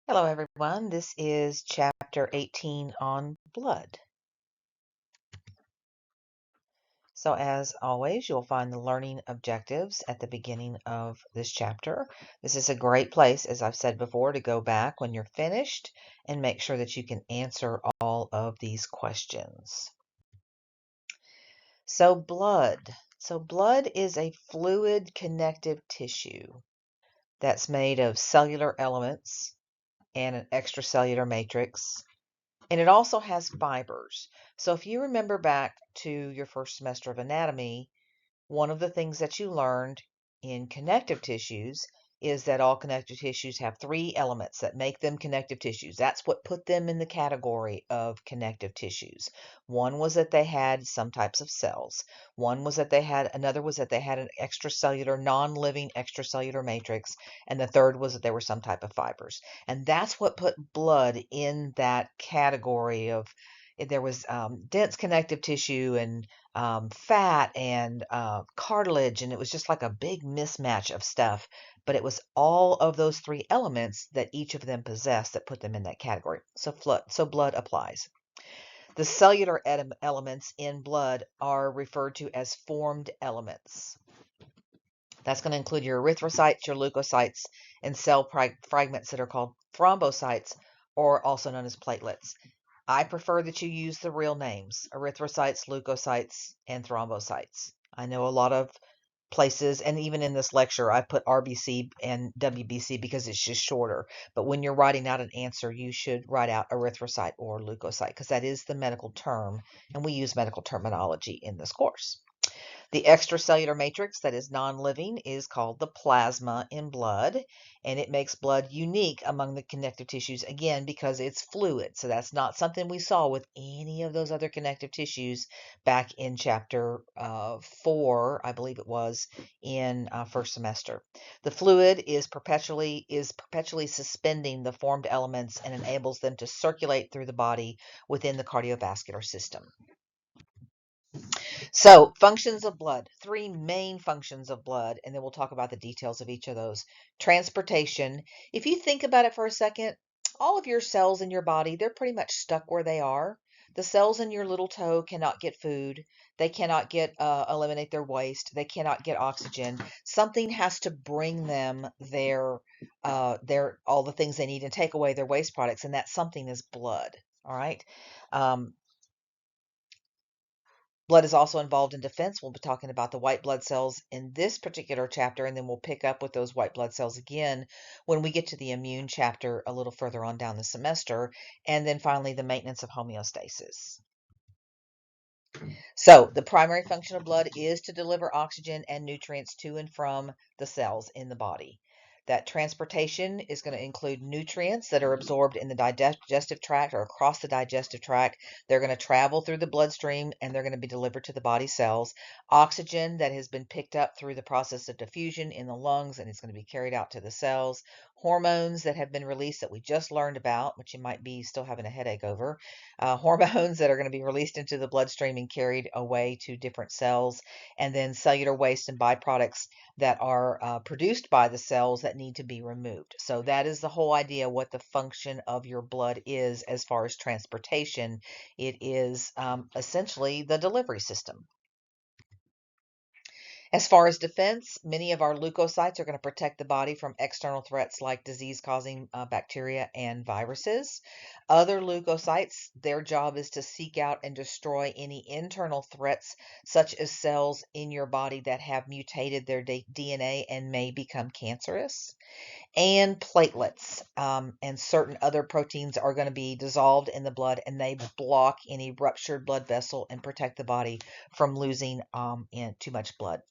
Hello, everyone. This is chapter 18 on blood. So, as always, you'll find the learning objectives at the beginning of this chapter. This is a great place, as I've said before, to go back when you're finished and make sure that you can answer all of these questions. So, blood. So, blood is a fluid connective tissue that's made of cellular elements and an extracellular matrix. And it also has fibers. So if you remember back to your first semester of anatomy, one of the things that you learned in connective tissues is that all connective tissues have three elements that make them connective tissues. That's what put them in the category of connective tissues. One was that they had some types of cells. Another was that they had an extracellular, non-living extracellular matrix. And the third was that they were some type of fibers. And that's what put blood in that category of there was dense connective tissue and fat and cartilage, and it was just like a big mismatch of stuff. But it was all of those three elements that each of them possessed that put them in that category. So blood applies. The cellular elements in blood are referred to as formed elements. That's going to include your erythrocytes, your leukocytes, and cell fragments that are called thrombocytes, or also known as platelets. I prefer that you use the real names, erythrocytes, leukocytes, and thrombocytes. I know a lot of places, and even in this lecture, I put RBC and WBC because it's just shorter. But when you're writing out an answer, you should write out erythrocyte or leukocyte because that is the medical term, and we use medical terminology in this course. The extracellular matrix that is non-living is called the plasma in blood, and it makes blood unique among the connective tissues, again, because it's fluid. So that's not something we saw with any of those other connective tissues back in chapter 4, I believe it was, in first semester. The fluid is perpetually suspending the formed elements and enables them to circulate through the body within the cardiovascular system. So, functions of blood, three main functions of blood, and then we'll talk about the details of each of those. Transportation. If you think about it for a second, all of your cells in your body, they're pretty much stuck where they are. The cells in your little toe cannot get food. They cannot eliminate their waste. They cannot get oxygen. Something has to bring them their all the things they need and take away their waste products, and that something is blood. All right. Um, Blood is also involved in defense. We'll be talking about the white blood cells in this particular chapter, and then we'll pick up with those white blood cells again when we get to the immune chapter a little further on down the semester, and then finally the maintenance of homeostasis. So the primary function of blood is to deliver oxygen and nutrients to and from the cells in the body. That transportation is going to include nutrients that are absorbed in the digestive tract or across the digestive tract. They're going to travel through the bloodstream and they're going to be delivered to the body cells. Oxygen that has been picked up through the process of diffusion in the lungs and is going to be carried out to the cells. Hormones that have been released that we just learned about, which you might be still having a headache over. Hormones that are going to be released into the bloodstream and carried away to different cells. And then cellular waste and byproducts that are produced by the cells that need to be removed. So that is the whole idea what the function of your blood is as far as transportation. It is essentially the delivery system. As far as defense, many of our leukocytes are going to protect the body from external threats like disease-causing bacteria and viruses. Other leukocytes, their job is to seek out and destroy any internal threats, such as cells in your body that have mutated their DNA and may become cancerous. And platelets and certain other proteins are going to be dissolved in the blood, and they block any ruptured blood vessel and protect the body from losing too much blood.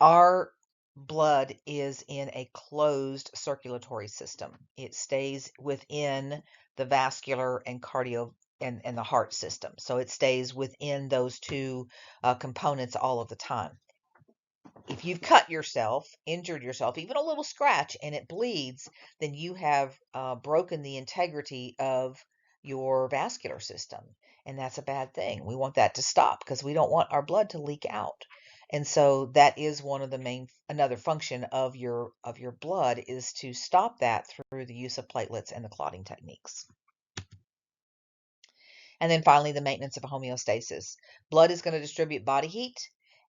Our blood is in a closed circulatory system. It stays within the vascular and cardio and the heart system. So it stays within those two components all of the time. If you've cut yourself, injured yourself, even a little scratch, and it bleeds, then you have broken the integrity of your vascular system. And that's a bad thing. We want that to stop because we don't want our blood to leak out. And so that is one of the another function of your blood is to stop that through the use of platelets and the clotting techniques. And then finally, the maintenance of homeostasis. Blood is going to distribute body heat,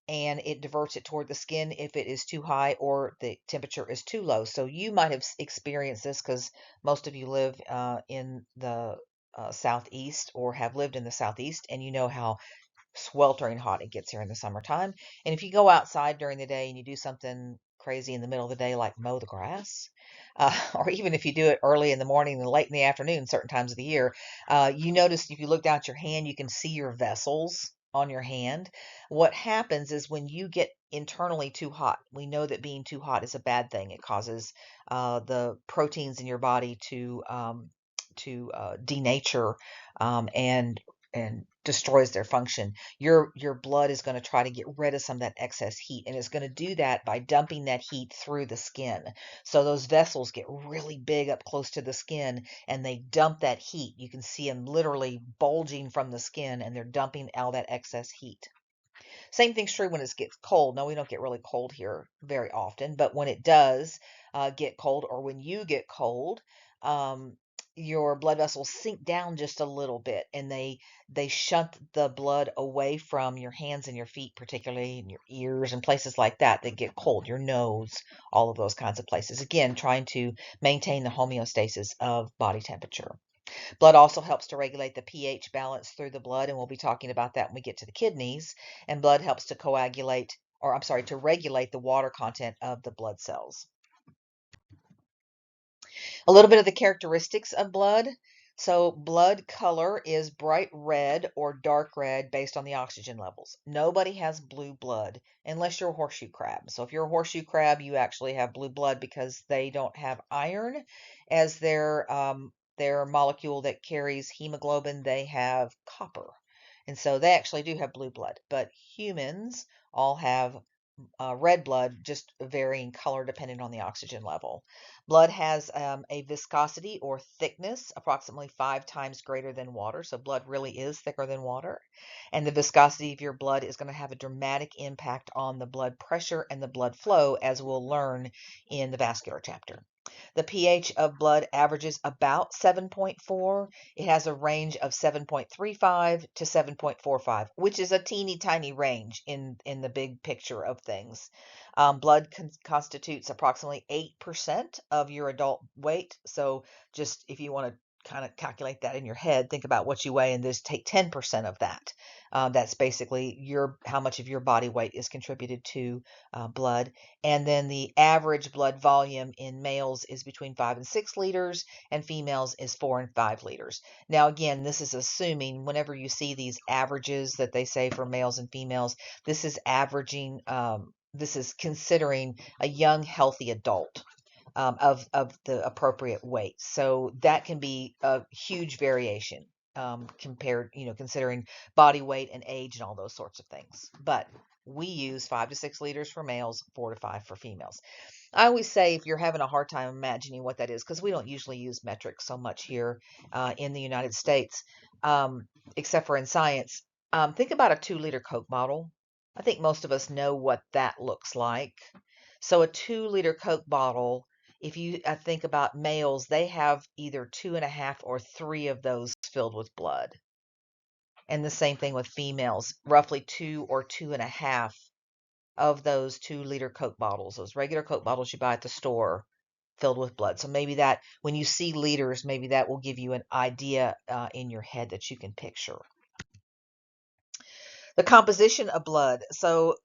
and it diverts it toward the skin if it is too high or the temperature is too low. So you might have experienced this because most of you live in the southeast or have lived in the southeast, and you know how sweltering hot it gets here in the summertime. And if you go outside during the day and you do something crazy in the middle of the day, like mow the grass, or even if you do it early in the morning and late in the afternoon, certain times of the year, you notice if you look down at your hand, you can see your vessels on your hand. What happens is when you get internally too hot, we know that being too hot is a bad thing. It causes the proteins in your body to denature and destroys their function. Your blood is going to try to get rid of some of that excess heat, and it's going to do that by dumping that heat through the skin. So those vessels get really big up close to the skin, and they dump that heat. You can see them literally bulging from the skin, and they're dumping all that excess heat. Same thing's true when it gets cold. No, we don't get really cold here very often, but when it does get cold, or when you get cold, um, your blood vessels sink down just a little bit, and they shunt the blood away from your hands and your feet, particularly in your ears and places like that that get cold, your nose, all of those kinds of places. Again, trying to maintain the homeostasis of body temperature. Blood also helps to regulate the pH balance through the blood, and we'll be talking about that when we get to the kidneys. And blood helps to coagulate, or I'm sorry, to regulate the water content of the blood cells. A little bit of the characteristics of blood. So blood color is bright red or dark red based on the oxygen levels. Nobody has blue blood unless you're a horseshoe crab. So if you're a horseshoe crab, you actually have blue blood because they don't have iron as their molecule that carries hemoglobin. They have copper. And so they actually do have blue blood. But humans all have red blood, just varying color depending on the oxygen level. Blood has a viscosity or thickness approximately 5 times greater than water. So blood really is thicker than water. And the viscosity of your blood is going to have a dramatic impact on the blood pressure and the blood flow, as we'll learn in the vascular chapter. The pH of blood averages about 7.4. It has a range of 7.35 to 7.45, which is a teeny tiny range in the big picture of things. Blood constitutes approximately 8% of your adult weight. So just if you want to kind of calculate that in your head, think about what you weigh and just take 10% of that. That's basically how much of your body weight is contributed to blood. And then the average blood volume in males is between 5 and 6 liters, and females is 4 and 5 liters. Now, again, this is assuming whenever you see these averages that they say for males and females, this is averaging, this is considering a young, healthy adult. Of the appropriate weight. So that can be a huge variation compared, considering body weight and age and all those sorts of things. But we use 5 to 6 liters for males, 4 to 5 for females. I always say if you're having a hard time imagining what that is, because we don't usually use metrics so much here in the United States, except for in science, think about a 2-liter Coke bottle. I think most of us know what that looks like. So a 2-liter Coke bottle, if you think about males, they have either 2.5 or 3 of those filled with blood. And the same thing with females, roughly 2 or 2.5 of those 2-liter Coke bottles, those regular Coke bottles you buy at the store, filled with blood. So maybe that, when you see liters, maybe that will give you an idea in your head that you can picture. The composition of blood. So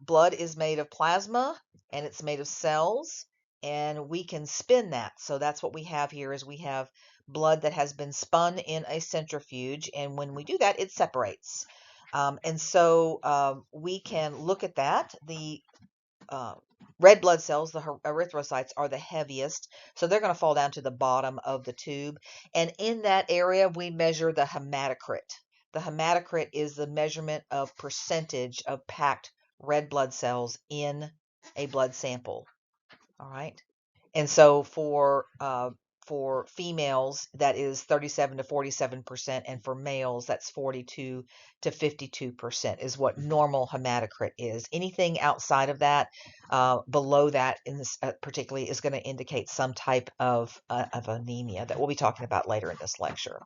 blood is made of plasma, and it's made of cells, and we can spin that. So that's what we have here is we have blood that has been spun in a centrifuge, and when we do that, it separates. And so we can look at that. The red blood cells, the erythrocytes, are the heaviest, so they're going to fall down to the bottom of the tube. And in that area, we measure the hematocrit. The hematocrit is the measurement of percentage of packed red blood cells in a blood sample. All right. And so for for females, that is 37 to 47%, and for males, that's 42 to 52% is what normal hematocrit is. Anything outside of that, below that, in this particularly, is going to indicate some type of anemia that we'll be talking about later in this lecture.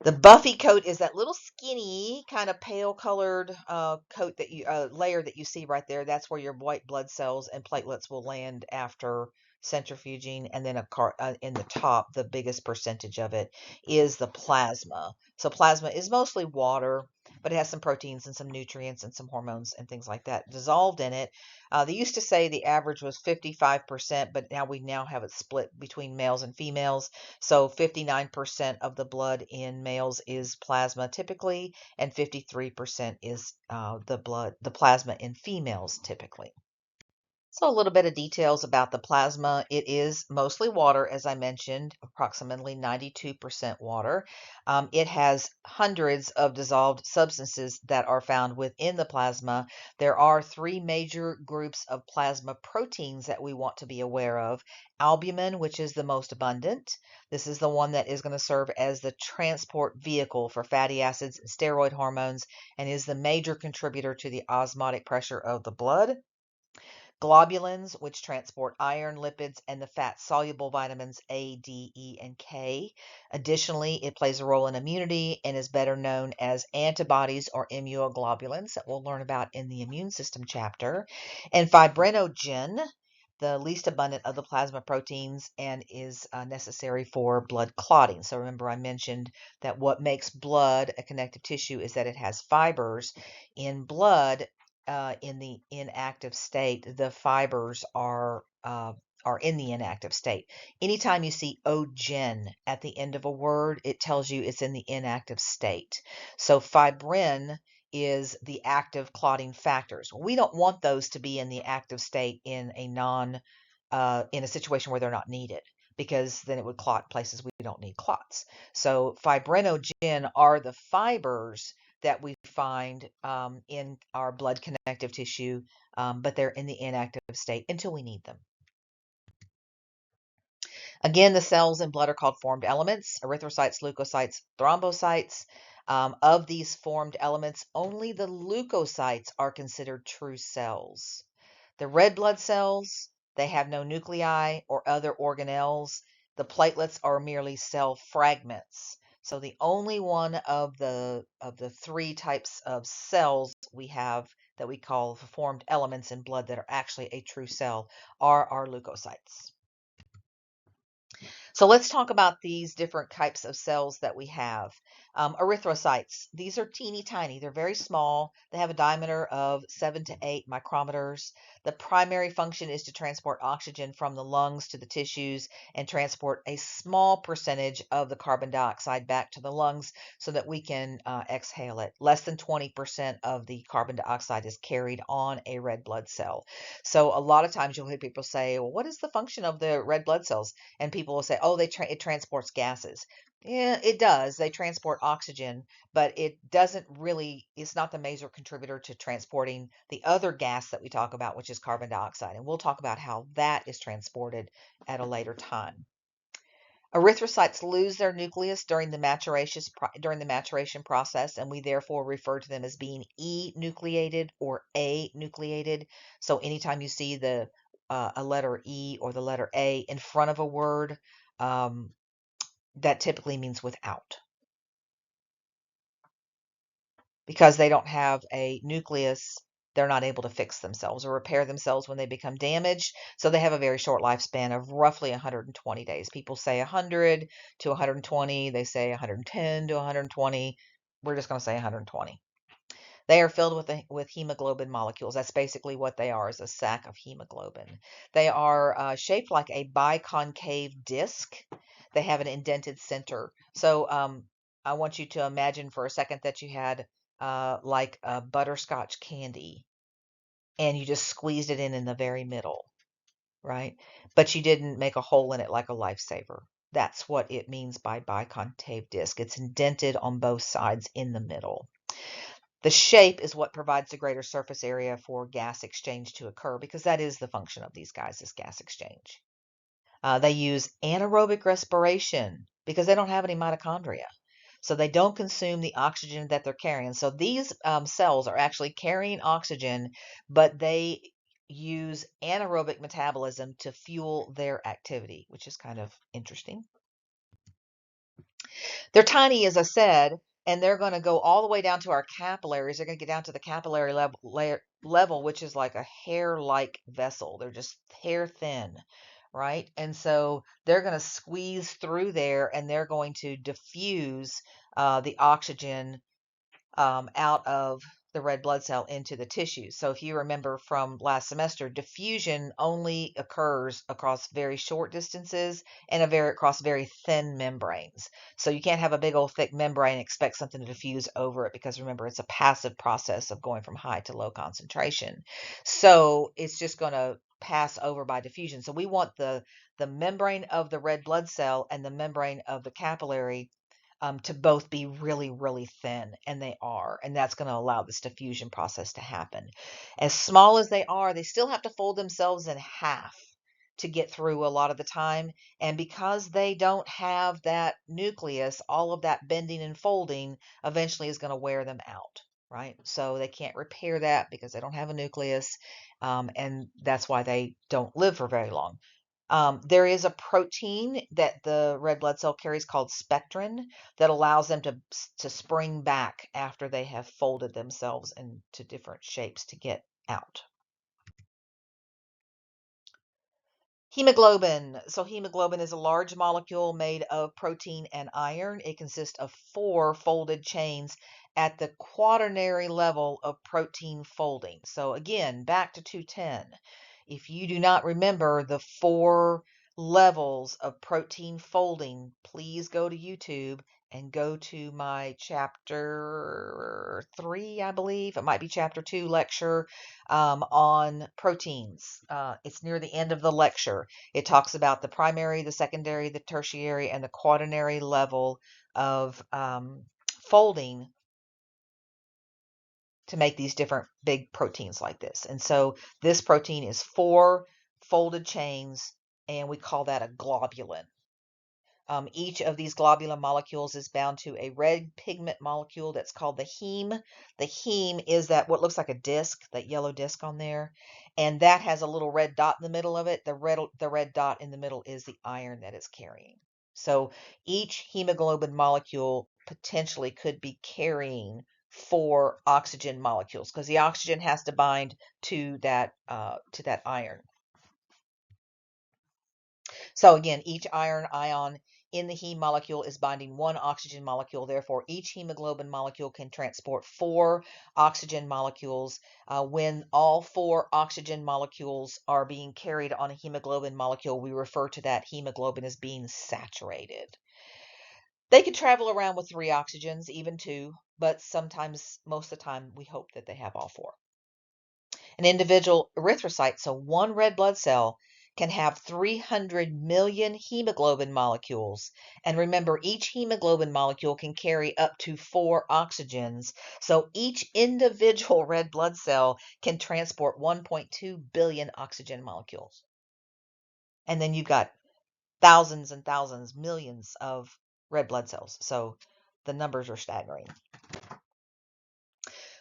The buffy coat is that little skinny kind of pale colored coat that you layer that you see right there. That's where your white blood cells and platelets will land after centrifuging, and then in the top, the biggest percentage of it is the plasma. So plasma is mostly water, but it has some proteins and some nutrients and some hormones and things like that dissolved in it. They used to say the average was 55%, but now we have it split between males and females. So 59% of the blood in males is plasma typically, and 53% is the plasma in females typically. So a little bit of details about the plasma. It is mostly water, as I mentioned, approximately 92% water. It has hundreds of dissolved substances that are found within the plasma. There are three major groups of plasma proteins that we want to be aware of. Albumin, which is the most abundant. This is the one that is going to serve as the transport vehicle for fatty acids and steroid hormones, and is the major contributor to the osmotic pressure of the blood. Globulins, which transport iron, lipids, and the fat-soluble vitamins A, D, E, and K. Additionally, it plays a role in immunity and is better known as antibodies or immunoglobulins that we'll learn about in the immune system chapter. And fibrinogen, the least abundant of the plasma proteins, and is necessary for blood clotting. So remember, I mentioned that what makes blood a connective tissue is that it has fibers. In blood, in the inactive state, the fibers are in the inactive state. Anytime you see ogen at the end of a word, it tells you it's in the inactive state. So fibrin is the active clotting factors. We don't want those to be in the active state in a situation where they're not needed, because then it would clot places we don't need clots. So fibrinogen are the fibers that we find in our blood connective tissue, but they're in the inactive state until we need them. Again, the cells in blood are called formed elements: erythrocytes, leukocytes, thrombocytes. Of these formed elements, only the leukocytes are considered true cells. The red blood cells, they have no nuclei or other organelles. The platelets are merely cell fragments. So the only one of the three types of cells we have that we call formed elements in blood that are actually a true cell are our leukocytes. So let's talk about these different types of cells that we have. Erythrocytes, these are teeny tiny. They're very small. They have a diameter of 7 to 8 micrometers. The primary function is to transport oxygen from the lungs to the tissues and transport a small percentage of the carbon dioxide back to the lungs so that we can exhale it. Less than 20% of the carbon dioxide is carried on a red blood cell. So a lot of times you'll hear people say, well, what is the function of the red blood cells? And people will say, oh, it transports gases. Yeah, it does. They transport oxygen, but it doesn't really, it's not the major contributor to transporting the other gas that we talk about, which is carbon dioxide. And we'll talk about how that is transported at a later time. Erythrocytes lose their nucleus during the maturation process, and we therefore refer to them as being enucleated or anucleated. So anytime you see a letter E or the letter A in front of a word, that typically means without, because they don't have a nucleus. They're not able to fix themselves or repair themselves when they become damaged. So they have a very short lifespan of roughly 120 days. People say 100 to 120. They say 110 to 120. We're just going to say 120. They are filled with hemoglobin molecules. That's basically what they are, is a sac of hemoglobin. They are shaped like a biconcave disc. They have an indented center. So I want you to imagine for a second that you had like a butterscotch candy, and you just squeezed it in the very middle, right? But you didn't make a hole in it like a lifesaver. That's what it means by biconcave disc. It's indented on both sides in the middle. The shape is what provides the greater surface area for gas exchange to occur, because that is the function of these guys, is gas exchange. They use anaerobic respiration because they don't have any mitochondria. So they don't consume the oxygen that they're carrying. So these cells are actually carrying oxygen, but they use anaerobic metabolism to fuel their activity, which is kind of interesting. They're tiny, as I said, and they're going to go all the way down to our capillaries. They're going to get down to the capillary level, which is like a hair-like vessel. They're just hair thin, right? And so they're going to squeeze through there, and they're going to diffuse the oxygen out of the red blood cell into the tissue. So if you remember from last semester, diffusion only occurs across very short distances and across very thin membranes. So you can't have a big old thick membrane and expect something to diffuse over it, because remember, it's a passive process of going from high to low concentration. So it's just going to pass over by diffusion. So we want the membrane of the red blood cell and the membrane of the capillary to both be really, really thin, and they are, and that's going to allow this diffusion process to happen. As small as they are, they still have to fold themselves in half to get through a lot of the time, and because they don't have that nucleus, all of that bending and folding eventually is going to wear them out, right? So they can't repair that because they don't have a nucleus, and that's why they don't live for very long. There is a protein that the red blood cell carries called spectrin that allows them to spring back after they have folded themselves into different shapes to get out. Hemoglobin. So hemoglobin is a large molecule made of protein and iron. It consists of 4 folded chains at the quaternary level of protein folding. So again, back to 210. If you do not remember the 4 levels of protein folding, please go to YouTube and go to my chapter 3, I believe. It might be chapter 2 lecture on proteins. It's near the end of the lecture. It talks about the primary, the secondary, the tertiary, and the quaternary level of folding to make these different big proteins like this. And so this protein is 4 folded chains, and we call that a globulin. Each of these globulin molecules is bound to a red pigment molecule that's called the heme. The heme is that what looks like a disc, that yellow disc on there, and that has a little red dot in the middle of it. The red dot in the middle is the iron that it's carrying. So each hemoglobin molecule potentially could be carrying 4 oxygen molecules, because the oxygen has to bind to that iron. So again, each iron ion in the heme molecule is binding 1 oxygen molecule. Therefore, each hemoglobin molecule can transport 4 oxygen molecules. When all 4 oxygen molecules are being carried on a hemoglobin molecule, we refer to that hemoglobin as being saturated. They can travel around with 3 oxygens, even 2, but sometimes, most of the time, we hope that they have all 4. An individual erythrocyte, so one red blood cell, can have 300 million hemoglobin molecules. And remember, each hemoglobin molecule can carry up to 4 oxygens. So each individual red blood cell can transport 1.2 billion oxygen molecules. And then you've got thousands and thousands, millions of red blood cells. So the numbers are staggering.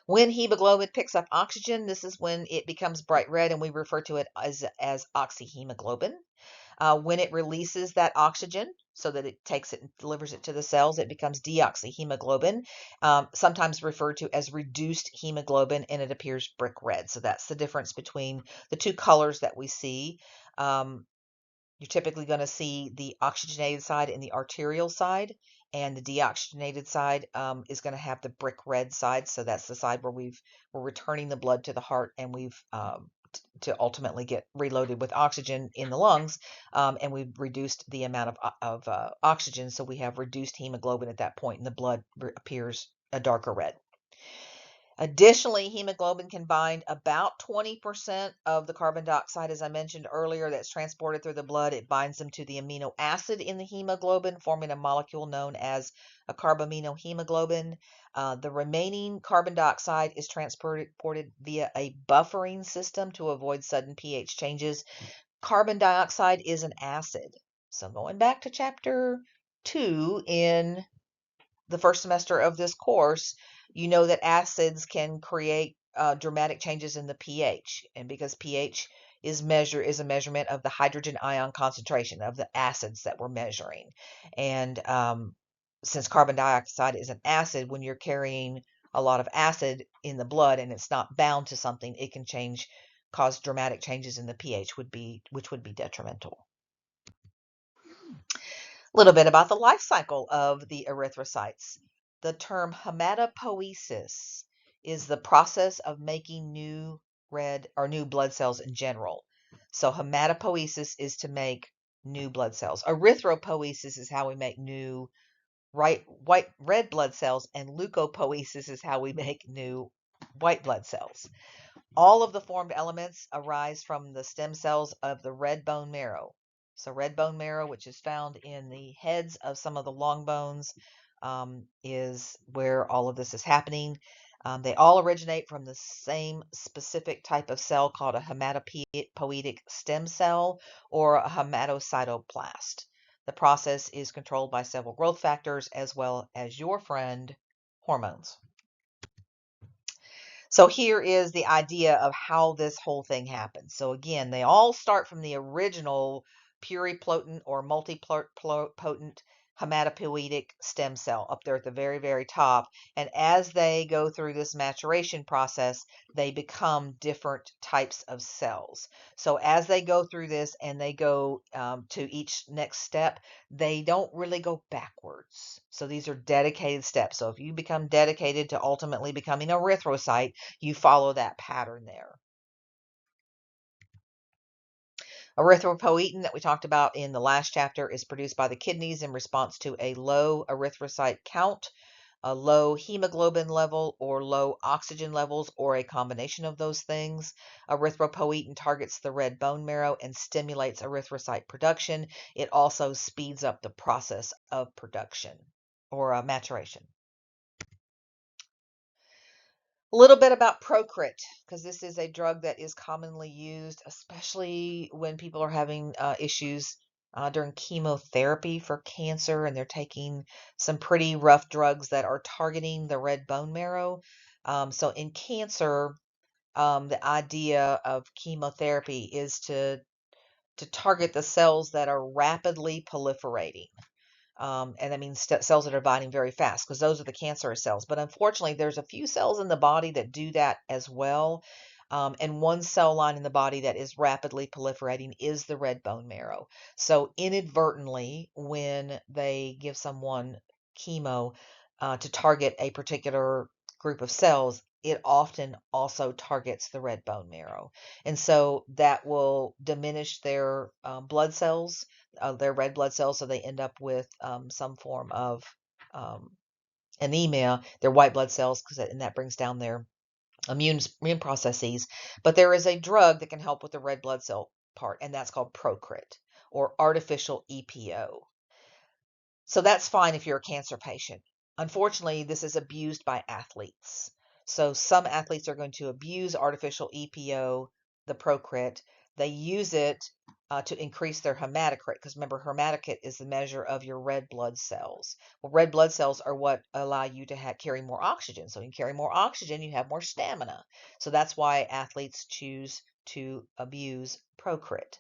When hemoglobin picks up oxygen, this is when it becomes bright red, and we refer to it as oxyhemoglobin. When it releases that oxygen, so that it takes it and delivers it to the cells, it becomes deoxyhemoglobin, sometimes referred to as reduced hemoglobin, and it appears brick red. So that's the difference between the 2 colors that we see. You're typically going to see the oxygenated side and the arterial side, and the deoxygenated side is going to have the brick red side. So that's the side where we're returning the blood to the heart, and we've to ultimately get reloaded with oxygen in the lungs, and we've reduced the amount of oxygen, so we have reduced hemoglobin at that point, and the blood appears a darker red. Additionally, hemoglobin can bind about 20% of the carbon dioxide, as I mentioned earlier, that's transported through the blood. It binds them to the amino acid in the hemoglobin, forming a molecule known as a carbaminohemoglobin. The remaining carbon dioxide is transported via a buffering system to avoid sudden pH changes. Carbon dioxide is an acid. So going back to chapter 2 in the first semester of this course, you know that acids can create dramatic changes in the pH, and because pH is a measurement of the hydrogen ion concentration of the acids that we're measuring, and since carbon dioxide is an acid, when you're carrying a lot of acid in the blood and it's not bound to something, it can cause dramatic changes in the pH, which would be detrimental. A little bit about the life cycle of the erythrocytes. The term hematopoiesis is the process of making new red or new blood cells in general. So hematopoiesis is to make new blood cells. Erythropoiesis is how we make new red blood cells, and leukopoiesis is how we make new white blood cells. All of the formed elements arise from the stem cells of the red bone marrow. So red bone marrow, which is found in the heads of some of the long bones, is where all of this is happening. They all originate from the same specific type of cell called a hematopoietic stem cell or a hematocytoblast. The process is controlled by several growth factors as well as your friend, hormones. So here is the idea of how this whole thing happens. So again, they all start from the original pluripotent or multipotent hematopoietic stem cell up there at the very, very top. And as they go through this maturation process, they become different types of cells. So as they go through this and they go to each next step, they don't really go backwards. So these are dedicated steps. So if you become dedicated to ultimately becoming an erythrocyte, you follow that pattern there. Erythropoietin that we talked about in the last chapter is produced by the kidneys in response to a low erythrocyte count, a low hemoglobin level, or low oxygen levels, or a combination of those things. Erythropoietin targets the red bone marrow and stimulates erythrocyte production. It also speeds up the process of production or maturation. A little bit about Procrit, because this is a drug that is commonly used, especially when people are having issues during chemotherapy for cancer, and they're taking some pretty rough drugs that are targeting the red bone marrow. So in cancer, the idea of chemotherapy is to target the cells that are rapidly proliferating. And that means cells that are dividing very fast, because those are the cancerous cells. But unfortunately, there's a few cells in the body that do that as well. And one cell line in the body that is rapidly proliferating is the red bone marrow. So inadvertently, when they give someone chemo to target a particular group of cells, it often also targets the red bone marrow. And so that will diminish their blood cells, their red blood cells, so they end up with some form of anemia, their white blood cells, and that brings down their immune processes. But there is a drug that can help with the red blood cell part, and that's called Procrit or artificial EPO. So that's fine if you're a cancer patient. Unfortunately, this is abused by athletes. So some athletes are going to abuse artificial EPO, the Procrit. They use it to increase their hematocrit, because remember, hematocrit is the measure of your red blood cells. Well, red blood cells are what allow you to carry more oxygen. So you carry more oxygen, you have more stamina. So that's why athletes choose to abuse Procrit.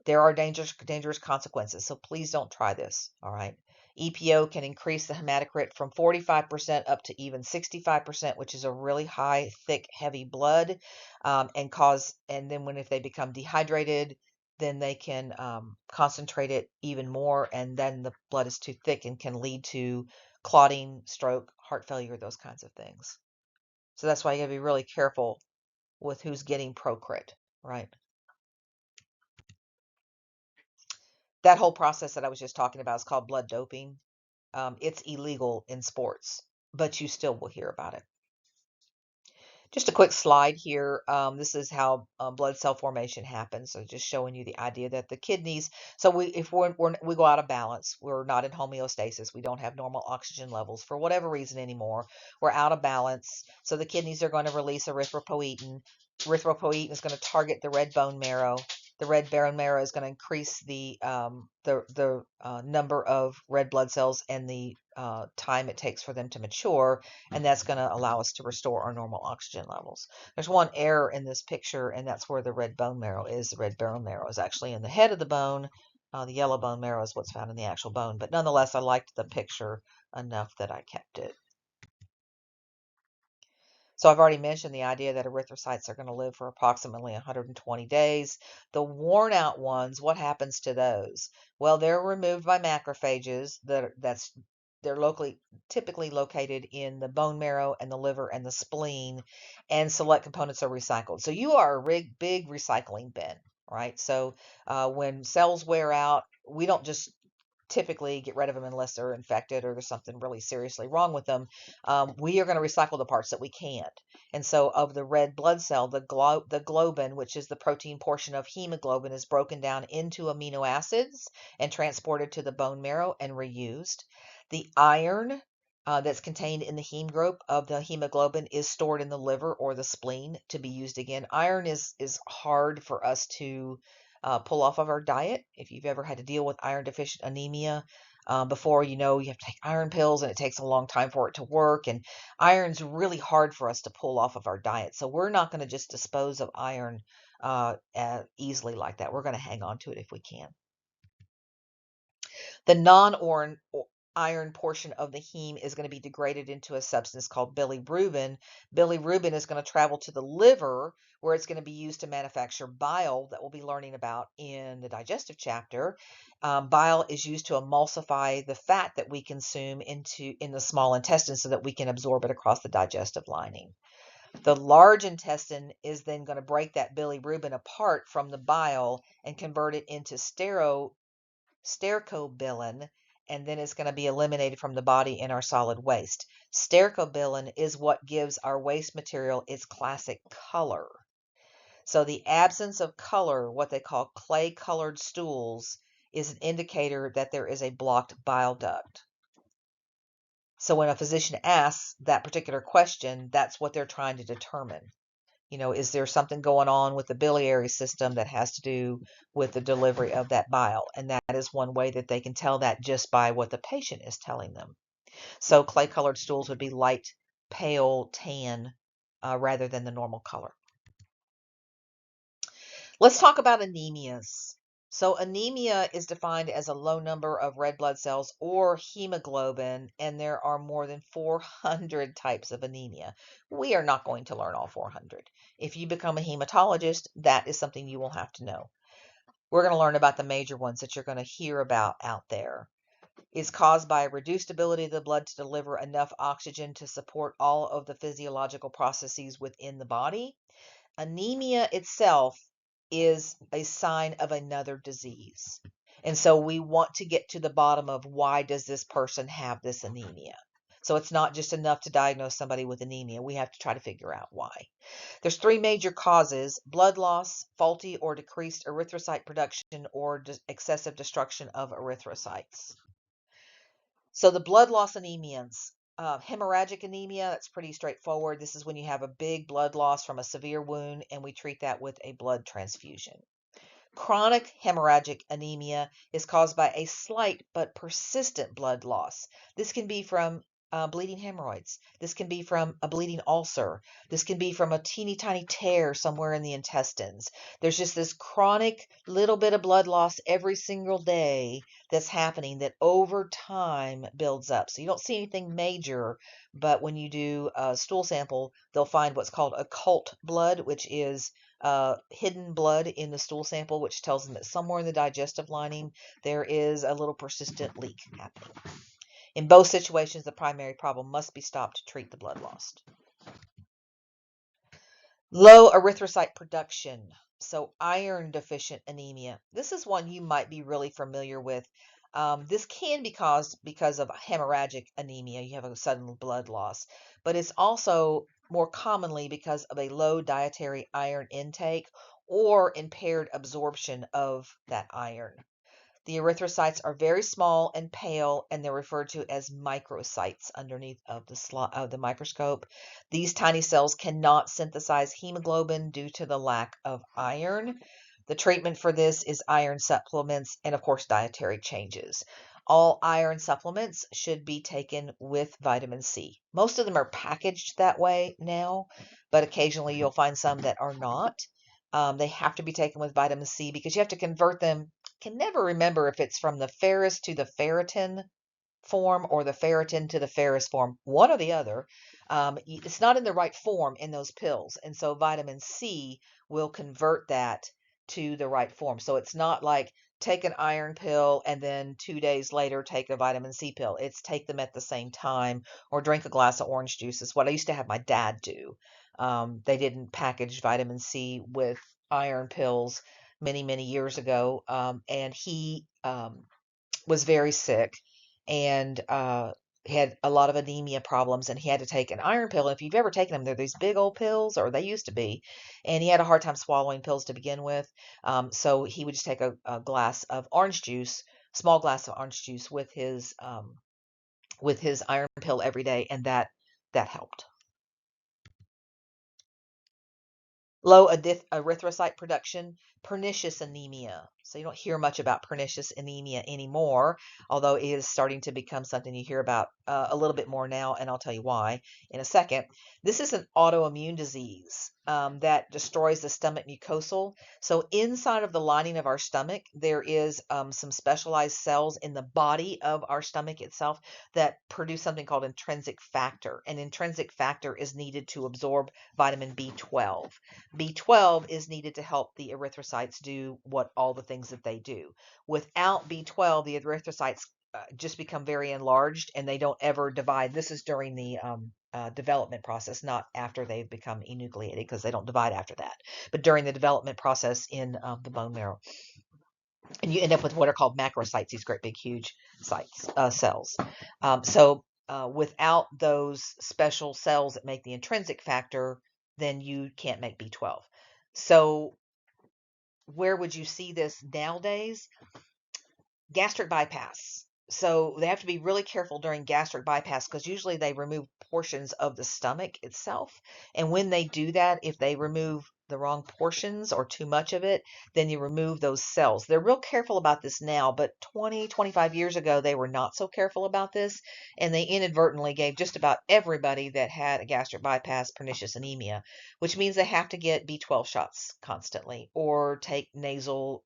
There are dangerous consequences, so please don't try this, all right? EPO can increase the hematocrit from 45% up to even 65%, which is a really high, thick, heavy blood, and then if they become dehydrated, then they can concentrate it even more, and then the blood is too thick and can lead to clotting, stroke, heart failure, those kinds of things. So that's why you gotta be really careful with who's getting Procrit, right? That whole process that I was just talking about is called blood doping. It's illegal in sports, but you still will hear about it. Just a quick slide here. This is how blood cell formation happens. So just showing you the idea that the kidneys, so if we go out of balance, we're not in homeostasis, we don't have normal oxygen levels for whatever reason anymore, we're out of balance. So the kidneys are going to release erythropoietin. Erythropoietin is going to target the red bone marrow. the red bone marrow is going to increase the number of red blood cells and the time it takes for them to mature, and that's going to allow us to restore our normal oxygen levels. There's one error in this picture, and that's where the red bone marrow is. The red bone marrow is actually in the head of the bone. The yellow bone marrow is what's found in the actual bone, but nonetheless, I liked the picture enough that I kept it. So I've already mentioned the idea that erythrocytes are going to live for approximately 120 days. The worn out ones, what happens to those? Well, they're removed by macrophages. They're typically located in the bone marrow and the liver and the spleen, and select components are recycled. So you are a big recycling bin, right? So when cells wear out, we don't just typically get rid of them unless they're infected or there's something really seriously wrong with them. We are going to recycle the parts that we can't. And so of the red blood cell, the globin, which is the protein portion of hemoglobin, is broken down into amino acids and transported to the bone marrow and reused. The iron that's contained in the heme group of the hemoglobin is stored in the liver or the spleen to be used again. Iron is hard for us to pull off of our diet. If you've ever had to deal with iron deficient anemia before, you know you have to take iron pills and it takes a long time for it to work. And iron's really hard for us to pull off of our diet. So we're not going to just dispose of iron easily like that. We're going to hang on to it if we can. The non-iron portion of the heme is going to be degraded into a substance called bilirubin. Bilirubin is going to travel to the liver, where it's going to be used to manufacture bile that we'll be learning about in the digestive chapter. Bile is used to emulsify the fat that we consume in the small intestine so that we can absorb it across the digestive lining. The large intestine is then going to break that bilirubin apart from the bile and convert it into stercobilin, and then it's going to be eliminated from the body in our solid waste. Stercobilin is what gives our waste material its classic color. So the absence of color, what they call clay-colored stools, is an indicator that there is a blocked bile duct. So when a physician asks that particular question, that's what they're trying to determine. You know, is there something going on with the biliary system that has to do with the delivery of that bile? And that is one way that they can tell that just by what the patient is telling them. So clay-colored stools would be light, pale, tan, rather than the normal color. Let's talk about anemias. So anemia is defined as a low number of red blood cells or hemoglobin, and there are more than 400 types of anemia. We are not going to learn all 400. If you become a hematologist, that is something you will have to know. We're going to learn about the major ones that you're going to hear about out there. It's caused by a reduced ability of the blood to deliver enough oxygen to support all of the physiological processes within the body. Anemia itself is a sign of another disease. And so we want to get to the bottom of why does this person have this anemia? So it's not just enough to diagnose somebody with anemia. We have to try to figure out why. There's three major causes: blood loss, faulty or decreased erythrocyte production, or excessive destruction of erythrocytes. So the blood loss anemias. Hemorrhagic anemia, that's pretty straightforward. This is when you have a big blood loss from a severe wound, and we treat that with a blood transfusion. Chronic hemorrhagic anemia is caused by a slight but persistent blood loss. This can be from bleeding hemorrhoids. This can be from a bleeding ulcer. This can be from a teeny tiny tear somewhere in the intestines. There's just this chronic little bit of blood loss every single day that's happening that over time builds up. So you don't see anything major, but when you do a stool sample, they'll find what's called occult blood, which is hidden blood in the stool sample, which tells them that somewhere in the digestive lining there is a little persistent leak happening. In both situations, the primary problem must be stopped to treat the blood loss. Low erythrocyte production. So iron deficient anemia. This is one you might be really familiar with. This can be caused because of hemorrhagic anemia. You have a sudden blood loss, but it's also more commonly because of a low dietary iron intake or impaired absorption of that iron. The erythrocytes are very small and pale, and they're referred to as microcytes underneath of the microscope. These tiny cells cannot synthesize hemoglobin due to the lack of iron. The treatment for this is iron supplements and, of course, dietary changes. All iron supplements should be taken with vitamin C. Most of them are packaged that way now, but occasionally you'll find some that are not. They have to be taken with vitamin C because you have to convert them. Can never remember if it's from the ferrous to the ferritin form or the ferritin to the ferrous form, one or the other. It's not in the right form in those pills. And so vitamin C will convert that to the right form. So it's not like take an iron pill and then 2 days later take a vitamin C pill. It's take them at the same time or drink a glass of orange juice is what I used to have my dad do. They didn't package vitamin C with iron pills many, many years ago. And he was very sick and had a lot of anemia problems, and he had to take an iron pill. And if you've ever taken them, they're these big old pills, or they used to be, and he had a hard time swallowing pills to begin with. So he would just take a glass of orange juice, small glass of orange juice with his iron pill every day, and that helped. Low erythrocyte production, pernicious anemia. So you don't hear much about pernicious anemia anymore, although it is starting to become something you hear about a little bit more now, and I'll tell you why in a second. This is an autoimmune disease that destroys the stomach mucosal. So inside of the lining of our stomach, there is some specialized cells in the body of our stomach itself that produce something called intrinsic factor. And intrinsic factor is needed to absorb vitamin B12. B12 is needed to help the erythrocytes do all the things that they do. Without B12, the erythrocytes just become very enlarged and they don't ever divide. This is during the development process, not after they've become enucleated, because they don't divide after that, but during the development process in the bone marrow. And you end up with what are called macrocytes, these great big huge cells. Without those special cells that make the intrinsic factor, then you can't make B12. So where would you see this nowadays? Gastric bypass. So they have to be really careful during gastric bypass because usually they remove portions of the stomach itself. And when they do that, if they remove the wrong portions or too much of it, then you remove those cells. They're real careful about this now, but 20, 25 years ago, they were not so careful about this. And they inadvertently gave just about everybody that had a gastric bypass pernicious anemia, which means they have to get B12 shots constantly or take nasal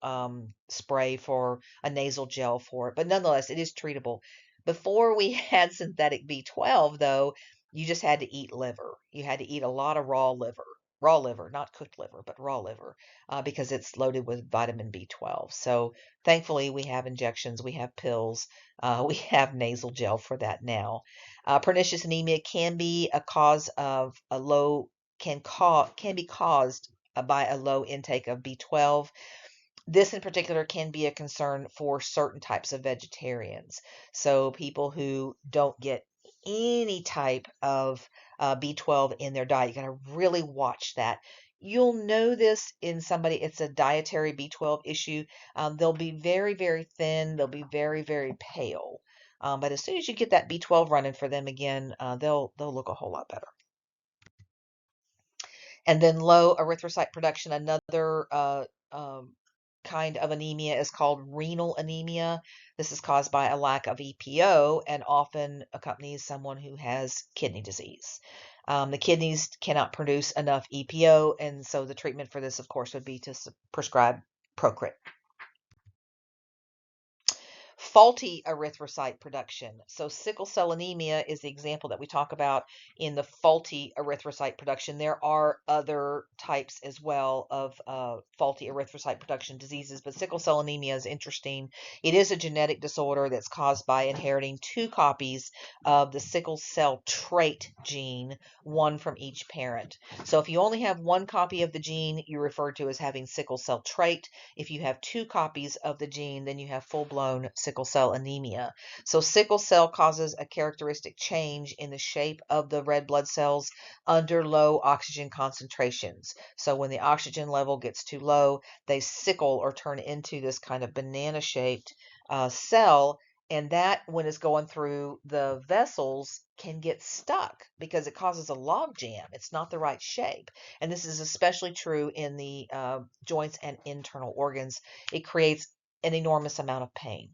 spray for a nasal gel for it. But nonetheless, it is treatable. Before we had synthetic B12, though, you just had to eat liver. You had to eat a lot of raw liver, not cooked liver, but raw liver, because it's loaded with vitamin B12. So thankfully, we have injections, we have pills, we have nasal gel for that now. Pernicious anemia can be a cause of a low, can be caused by a low intake of B12. This in particular can be a concern for certain types of vegetarians. So people who don't get any type of B12 in their diet, you got to really watch that. You'll know this in somebody, it's a dietary B12 issue. They'll be very, very thin. They'll be very, very pale. But as soon as you get that B12 running for them again, they'll look a whole lot better. And then low erythrocyte production, another kind of anemia is called renal anemia. This is caused by a lack of EPO and often accompanies someone who has kidney disease. The kidneys cannot produce enough EPO, and so the treatment for this, of course, would be to prescribe Procrit. Faulty erythrocyte production. So sickle cell anemia is the example that we talk about in the faulty erythrocyte production. There are other types as well of faulty erythrocyte production diseases, but sickle cell anemia is interesting. It is a genetic disorder that's caused by inheriting 2 copies of the sickle cell trait gene, one from each parent. So if you only have 1 copy of the gene, you're referred to as having sickle cell trait. If you have 2 copies of the gene, then you have full-blown sickle cell anemia. So sickle cell causes a characteristic change in the shape of the red blood cells under low oxygen concentrations. So when the oxygen level gets too low, they sickle or turn into this kind of banana-shaped cell, And that, when it's going through the vessels, can get stuck because it causes a log jam. It's not the right shape. And this is especially true in the joints and internal organs. It creates an enormous amount of pain.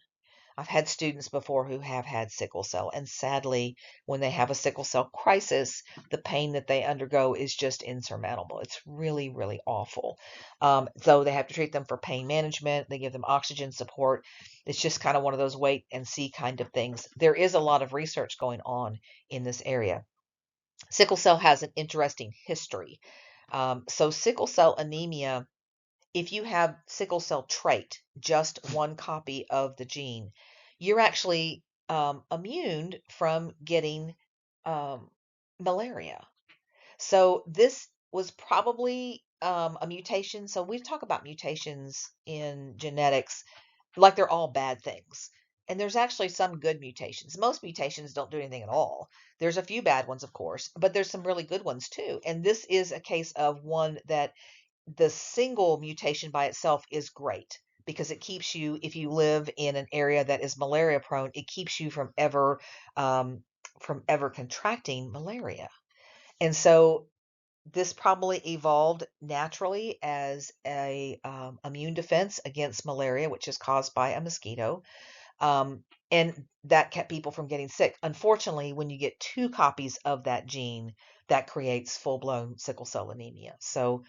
I've had students before who have had sickle cell, and sadly, when they have a sickle cell crisis, the pain that they undergo is just insurmountable. It's really, really awful. So they have to treat them for pain management. They give them oxygen support. It's just kind of one of those wait and see kind of things. There is a lot of research going on in this area. Sickle cell has an interesting history. So sickle cell anemia, if you have sickle cell trait, just one copy of the gene, you're actually immune from getting um, malaria. So this was probably a mutation. So we talk about mutations in genetics like they're all bad things. And there's actually some good mutations. Most mutations don't do anything at all. There's a few bad ones, of course, but there's some really good ones too. And this is a case of one that the single mutation by itself is great because it keeps you, if you live in an area that is malaria prone, it keeps you um, from ever contracting malaria. And so this probably evolved naturally as a immune defense against malaria, which is caused by a mosquito. And that kept people from getting sick. Unfortunately, when you get two copies of that gene, that creates full-blown sickle cell anemia. So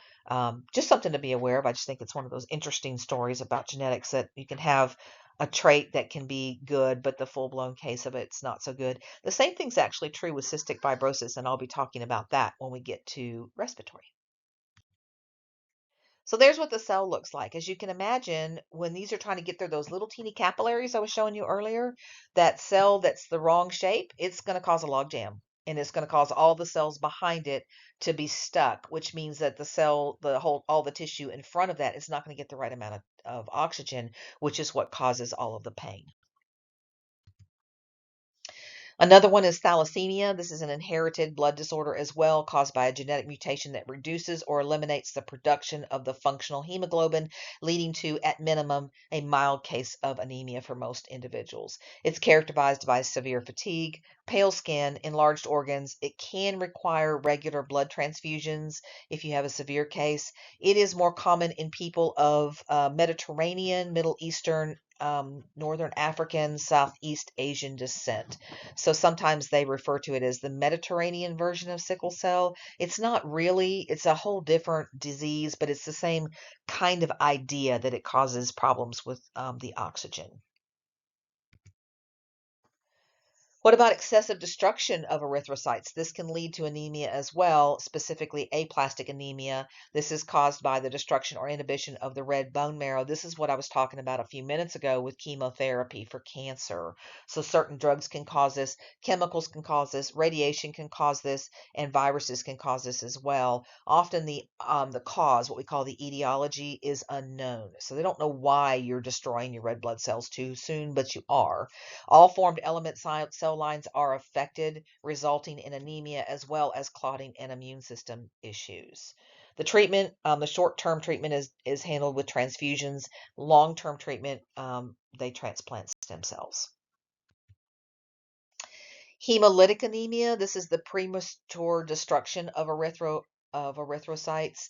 just something to be aware of. I just think it's one of those interesting stories about genetics that you can have a trait that can be good, but the full-blown case of it's not so good. The same thing's actually true with cystic fibrosis, and I'll be talking about that when we get to respiratory. So there's what the cell looks like. As you can imagine, when these are trying to get through those little teeny capillaries I was showing you earlier, that cell that's the wrong shape, it's going to cause a log jam. And it's going to cause all the cells behind it to be stuck, which means that the cell, all the tissue in front of that is not going to get the right amount of oxygen, which is what causes all of the pain. Another one is thalassemia. This is an inherited blood disorder as well, caused by a genetic mutation that reduces or eliminates the production of the functional hemoglobin, leading to, at minimum, a mild case of anemia for most individuals. It's characterized by severe fatigue, pale skin, enlarged organs. It can require regular blood transfusions if you have a severe case. It is more common in people of Mediterranean, Middle Eastern, Northern African, Southeast Asian descent. So sometimes they refer to it as the Mediterranean version of sickle cell. It's not really, it's a whole different disease, but it's the same kind of idea that it causes problems with the oxygen. What about excessive destruction of erythrocytes? This can lead to anemia as well, specifically aplastic anemia. This is caused by the destruction or inhibition of the red bone marrow. This is what I was talking about a few minutes ago with chemotherapy for cancer. So certain drugs can cause this, chemicals can cause this, radiation can cause this, and viruses can cause this as well. Often the cause, what we call the etiology, is unknown. So they don't know why you're destroying your red blood cells too soon, but you are. All formed element cell lines are affected, resulting in anemia as well as clotting and immune system issues. The treatment, the short-term treatment is handled with transfusions. Long-term treatment, they transplant stem cells. Hemolytic anemia, this is the premature destruction of erythrocytes.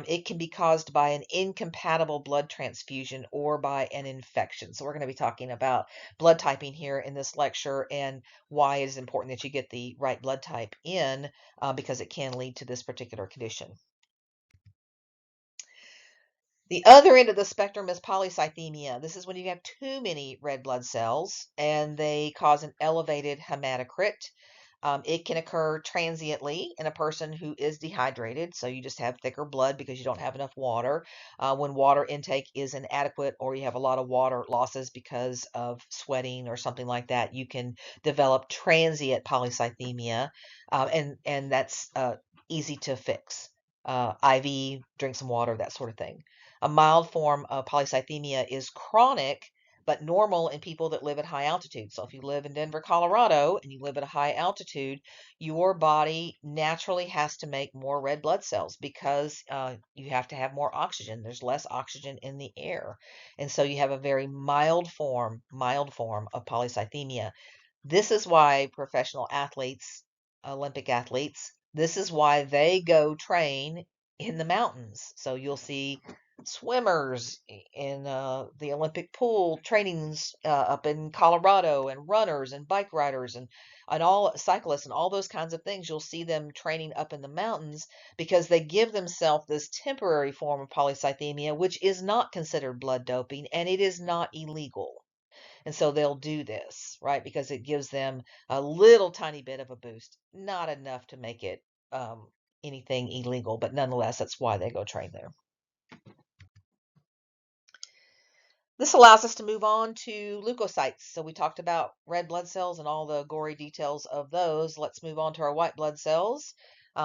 It can be caused by an incompatible blood transfusion or by an infection. So we're going to be talking about blood typing here in this lecture and why it is important that you get the right blood type in because it can lead to this particular condition. The other end of the spectrum is polycythemia. This is when you have too many red blood cells and they cause an elevated hematocrit. It can occur transiently in a person who is dehydrated, so you just have thicker blood because you don't have enough water. When water intake is inadequate or you have a lot of water losses because of sweating or something like that, you can develop transient polycythemia, and that's easy to fix. IV, drink some water, that sort of thing. A mild form of polycythemia is chronic, but normal in people that live at high altitude. So if you live in Denver, Colorado, and you live at a high altitude, your body naturally has to make more red blood cells because you have to have more oxygen. There's less oxygen in the air. And so you have a very mild form of polycythemia. This is why professional athletes, Olympic athletes, this is why they go train in the mountains. So you'll see swimmers in the Olympic pool trainings up in Colorado, and runners and bike riders and all cyclists and all those kinds of things. You'll see them training up in the mountains because they give themselves this temporary form of polycythemia, which is not considered blood doping and it is not illegal. And so they'll do this, right? Because it gives them a little tiny bit of a boost, not enough to make it anything illegal, but nonetheless, that's why they go train there. This allows us to move on to leukocytes. So we talked about red blood cells and all the gory details of those. Let's move on to our white blood cells.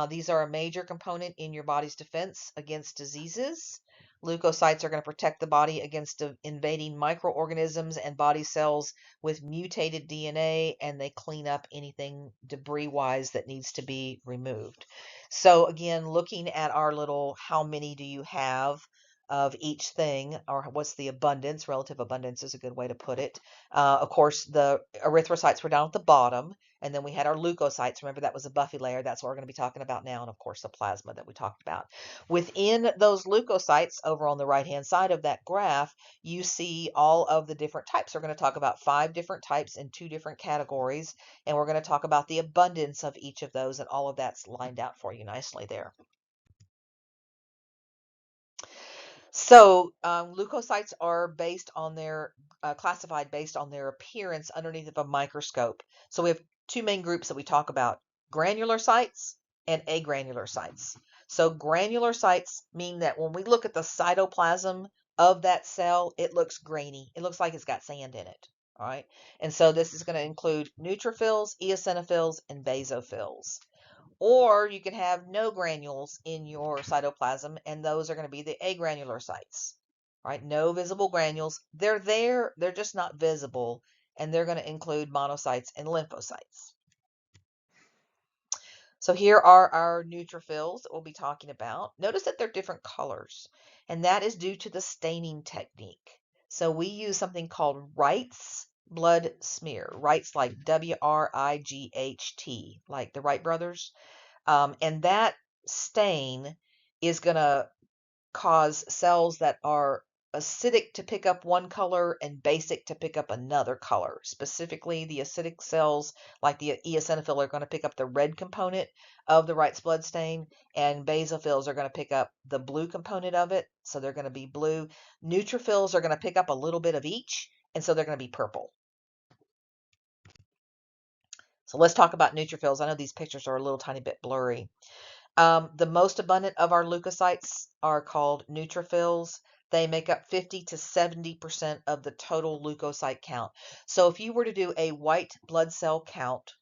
These are a major component in your body's defense against diseases. Leukocytes are going to protect the body against invading microorganisms and body cells with mutated DNA, and they clean up anything debris-wise that needs to be removed. So again, looking at our little how many do you have of each thing, or what's the abundance, relative abundance is a good way to put it. Of course, the erythrocytes were down at the bottom, and then we had our leukocytes. Remember, that was a buffy layer. That's what we're going to be talking about now, and of course, the plasma that we talked about. Within those leukocytes, over on the right-hand side of that graph, you see all of the different types. We're going to talk about 5 different types in 2 different categories, and we're going to talk about the abundance of each of those, and all of that's lined out for you nicely there. So leukocytes are based on their classified based on their appearance underneath of a microscope. So we have 2 main groups that we talk about: granular cytes and agranular cytes. So granular cytes mean that when we look at the cytoplasm of that cell, it looks grainy. It looks like it's got sand in it. All right. And so this is going to include neutrophils, eosinophils, and basophils. Or you can have no granules in your cytoplasm, and those are going to be the agranular cytes, right? No visible granules. They're there, they're just not visible, and they're going to include monocytes and lymphocytes. So here are our neutrophils that we'll be talking about. Notice that they're different colors, and that is due to the staining technique. So we use something called Wright's blood smear. Wright's like W-R-I-G-H-T, like the Wright brothers. And that stain is going to cause cells that are acidic to pick up one color and basic to pick up another color. Specifically, the acidic cells, like the eosinophil, are going to pick up the red component of the Wright's blood stain, and basophils are going to pick up the blue component of it, so they're going to be blue. Neutrophils are going to pick up a little bit of each, and so they're going to be purple. So let's talk about neutrophils. I know these pictures are a little tiny bit blurry. The most abundant of our leukocytes are called neutrophils. They make up 50 to 70% of the total leukocyte count. So if you were to do a white blood cell count,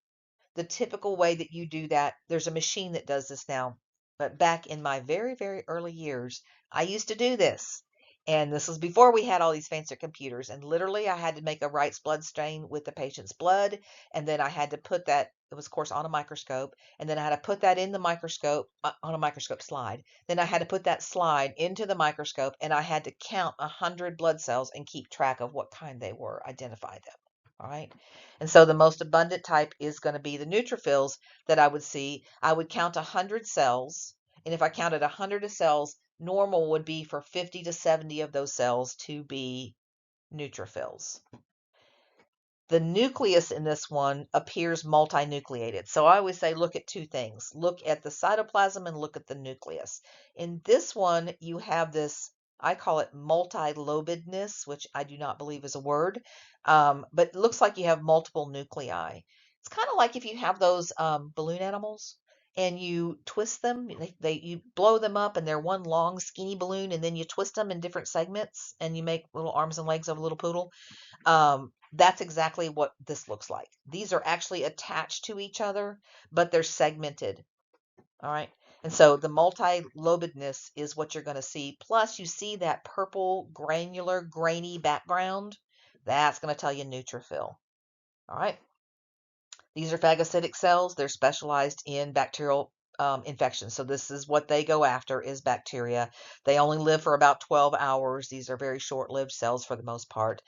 the typical way that you do that, there's a machine that does this now. But back in my very, very early years, I used to do this. And this was before we had all these fancy computers. And literally, I had to make a Wright's blood stain with the patient's blood. And then I had to put that, it was, of course, on a microscope. And then I had to put that in the microscope, on a microscope slide. Then I had to put that slide into the microscope. And I had to count 100 blood cells and keep track of what kind they were, identify them. All right. And so the most abundant type is going to be the neutrophils that I would see. I would count 100 cells. And if I counted 100 cells, normal would be for 50 to 70 of those cells to be neutrophils. The nucleus in this one appears multinucleated. So I always say look at 2 things. Look at the cytoplasm and look at the nucleus. In this one, you have this, I call it multilobedness, which I do not believe is a word, but it looks like you have multiple nuclei. It's kind of like if you have those balloon animals and you twist them, you blow them up and they're one long skinny balloon, and then you twist them in different segments and you make little arms and legs of a little poodle. That's exactly what this looks like. These are actually attached to each other, but they're segmented. All right. And so the multilobedness is what you're going to see. Plus, you see that purple, granular, grainy background. That's going to tell you neutrophil. All right. These are phagocytic cells. They're specialized in bacterial infections. So this is what they go after is bacteria. They only live for about 12 hours. These are very short-lived cells for the most part.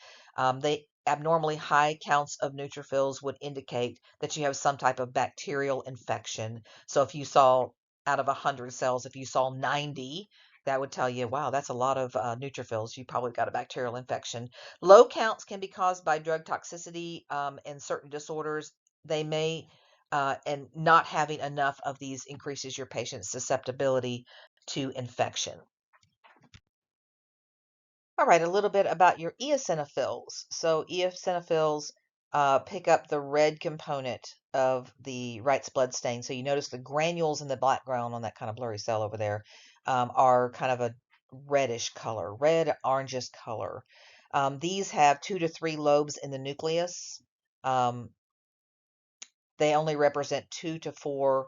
They abnormally high counts of neutrophils would indicate that you have some type of bacterial infection. So if you saw out of 100 cells, if you saw 90, that would tell you, wow, that's a lot of neutrophils. You probably got a bacterial infection. Low counts can be caused by drug toxicity and certain disorders. They may, and not having enough of these increases your patient's susceptibility to infection. All right, a little bit about your eosinophils. So eosinophils pick up the red component of the Wright's blood stain. So you notice the granules in the background on that kind of blurry cell over there are kind of a reddish color, red orangish color. These have 2 to 3 lobes in the nucleus. Um, they only represent 2 to 4%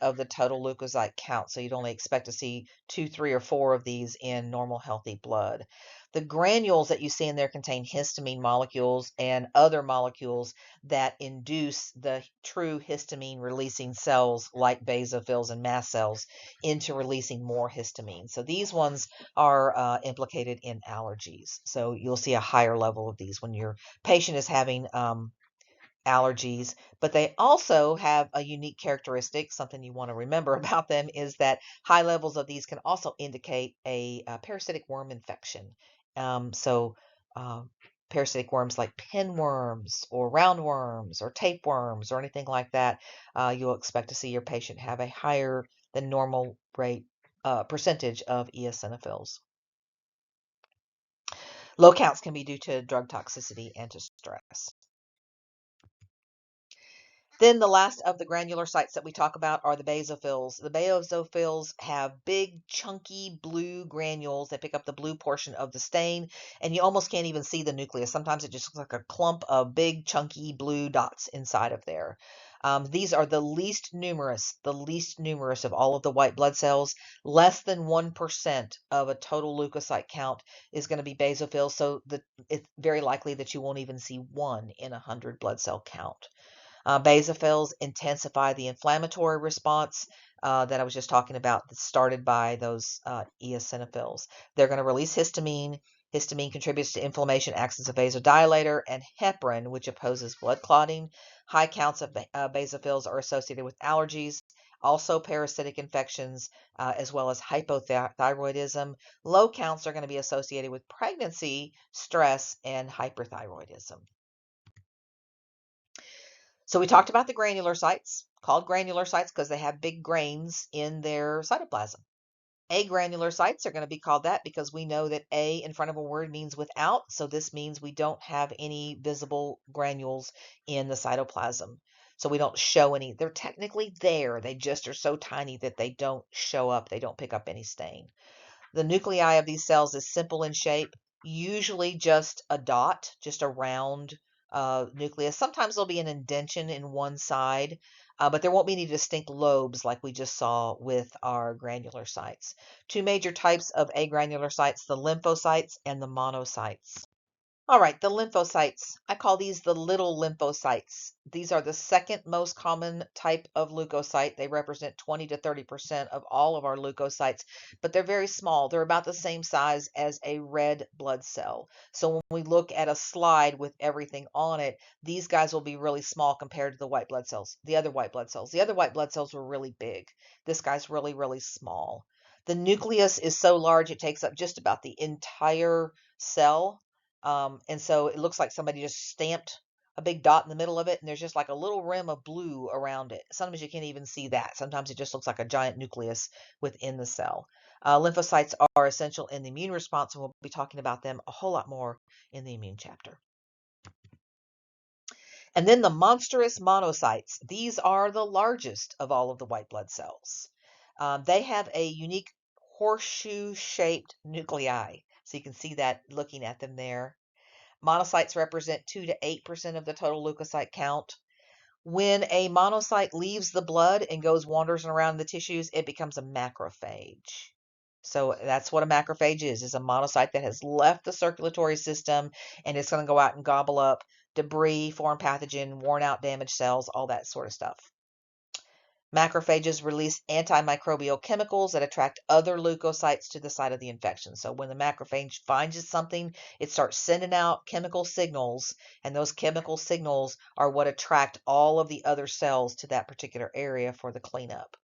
of the total leukocyte count. So you'd only expect to see 2, 3, or 4 of these in normal healthy blood. The granules that you see in there contain histamine molecules and other molecules that induce the true histamine releasing cells like basophils and mast cells into releasing more histamine. So these ones are implicated in allergies. So you'll see a higher level of these when your patient is having allergies, but they also have a unique characteristic. Something you want to remember about them is that high levels of these can also indicate a parasitic worm infection. So parasitic worms like pinworms or roundworms or tapeworms or anything like that, you'll expect to see your patient have a higher than normal rate percentage of eosinophils. Low counts can be due to drug toxicity and to stress. Then the last of the granular sites that we talk about are the basophils. The basophils have big, chunky blue granules that pick up the blue portion of the stain, and you almost can't even see the nucleus. Sometimes it just looks like a clump of big, chunky blue dots inside of there. These are the least numerous of all of the white blood cells. Less than 1% of a total leukocyte count is going to be basophils, so it's very likely that you won't even see one in 100 blood cell count. Basophils intensify the inflammatory response that I was just talking about that's started by those eosinophils. They're going to release histamine. Histamine contributes to inflammation, acts as a vasodilator, and heparin, which opposes blood clotting. High counts of basophils are associated with allergies, also parasitic infections, as well as hypothyroidism. Low counts are going to be associated with pregnancy, stress, and hyperthyroidism. So we talked about the granular sites, called granular sites because they have big grains in their cytoplasm. Agranular sites are going to be called that because we know that A in front of a word means without, so this means we don't have any visible granules in the cytoplasm. So we don't show any. They're technically there. They just are so tiny that they don't show up. They don't pick up any stain. The nuclei of these cells is simple in shape, usually just a dot, just a round nucleus. Sometimes there'll be an indentation in one side, but there won't be any distinct lobes like we just saw with our granular sites. Two major types of agranular sites, the lymphocytes and the monocytes. All right, the lymphocytes. I call these the little lymphocytes. These are the second most common type of leukocyte. They represent 20 to 30% of all of our leukocytes, but they're very small. They're about the same size as a red blood cell. So when we look at a slide with everything on it, these guys will be really small compared to the white blood cells, the other white blood cells. The other white blood cells were really big. This guy's really, really small. The nucleus is so large it takes up just about the entire cell. And so it looks like somebody just stamped a big dot in the middle of it, and there's just like a little rim of blue around it. Sometimes you can't even see that. Sometimes it just looks like a giant nucleus within the cell. Lymphocytes are essential in the immune response, and we'll be talking about them a whole lot more in the immune chapter. And then the monstrous monocytes. These are the largest of all of the white blood cells. They have a unique horseshoe-shaped nuclei. So you can see that looking at them there. Monocytes represent 2 to 8% of the total leukocyte count. When a monocyte leaves the blood and goes wanders around the tissues, it becomes a macrophage. So that's what a macrophage is a monocyte that has left the circulatory system and it's going to go out and gobble up debris, foreign pathogen, worn out damaged cells, all that sort of stuff. Macrophages release antimicrobial chemicals that attract other leukocytes to the site of the infection. So when the macrophage finds something, it starts sending out chemical signals, and those chemical signals are what attract all of the other cells to that particular area for the cleanup.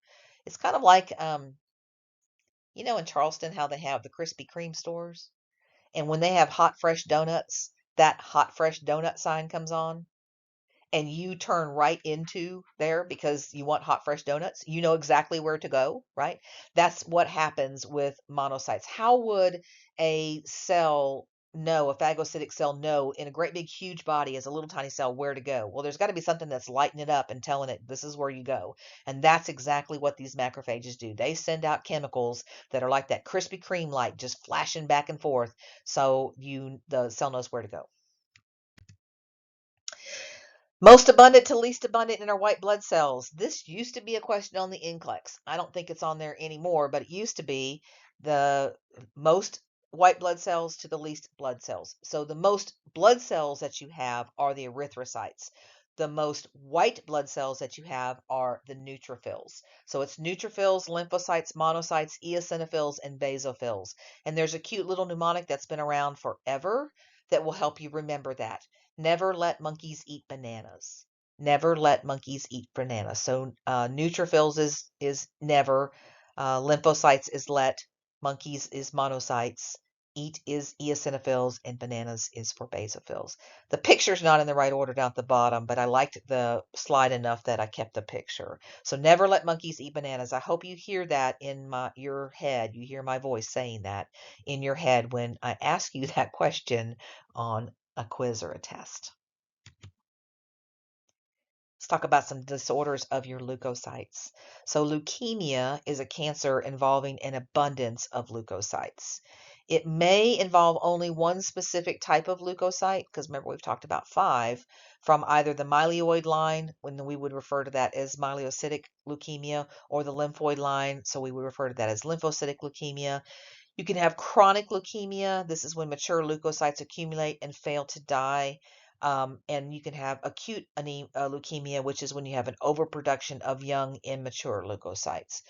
It's kind of like, in Charleston, how they have the Krispy Kreme stores. And when they have hot, fresh donuts, that hot, fresh donut sign comes on and you turn right into there because you want hot, fresh donuts. You know exactly where to go, right? That's what happens with monocytes. How would a cell know, a phagocytic cell know in a great big huge body as a little tiny cell where to go? Well, there's got to be something that's lighting it up and telling it this is where you go. And that's exactly what these macrophages do. They send out chemicals that are like that Krispy Kreme light just flashing back and forth so the cell knows where to go. Most abundant to least abundant in our white blood cells. This used to be a question on the NCLEX. I don't think it's on there anymore, but it used to be the most white blood cells to the least blood cells. So the most blood cells that you have are the erythrocytes. The most white blood cells that you have are the neutrophils. So it's neutrophils, lymphocytes, monocytes, eosinophils, and basophils. And there's a cute little mnemonic that's been around forever that will help you remember that. Never let monkeys eat bananas. Never let monkeys eat bananas. So neutrophils is never. Lymphocytes is let. Monkeys is monocytes. Eat is eosinophils, and bananas is for basophils. The picture's not in the right order down at the bottom, but I liked the slide enough that I kept the picture. So never let monkeys eat bananas. I hope you hear that in your head. You hear my voice saying that in your head when I ask you that question on a quiz or a test. Let's talk about some disorders of your leukocytes. So leukemia is a cancer involving an abundance of leukocytes. It may involve only one specific type of leukocyte, because remember we've talked about 5, from either the myeloid line, when we would refer to that as myelocytic leukemia, or the lymphoid line, so we would refer to that as lymphocytic leukemia. You can have chronic leukemia. This is when mature leukocytes accumulate and fail to die. And you can have acute leukemia, which is when you have an overproduction of young, immature leukocytes.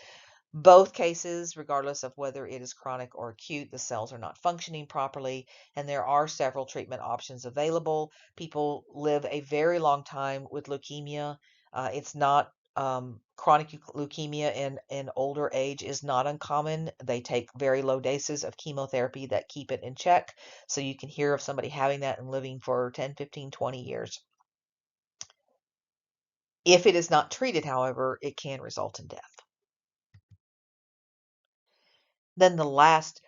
Both cases, regardless of whether it is chronic or acute, the cells are not functioning properly, and there are several treatment options available. People live a very long time with leukemia. It's not chronic leukemia in older age is not uncommon. They take very low doses of chemotherapy that keep it in check. So you can hear of somebody having that and living for 10, 15, 20 years. If it is not treated, however, it can result in death. Then the last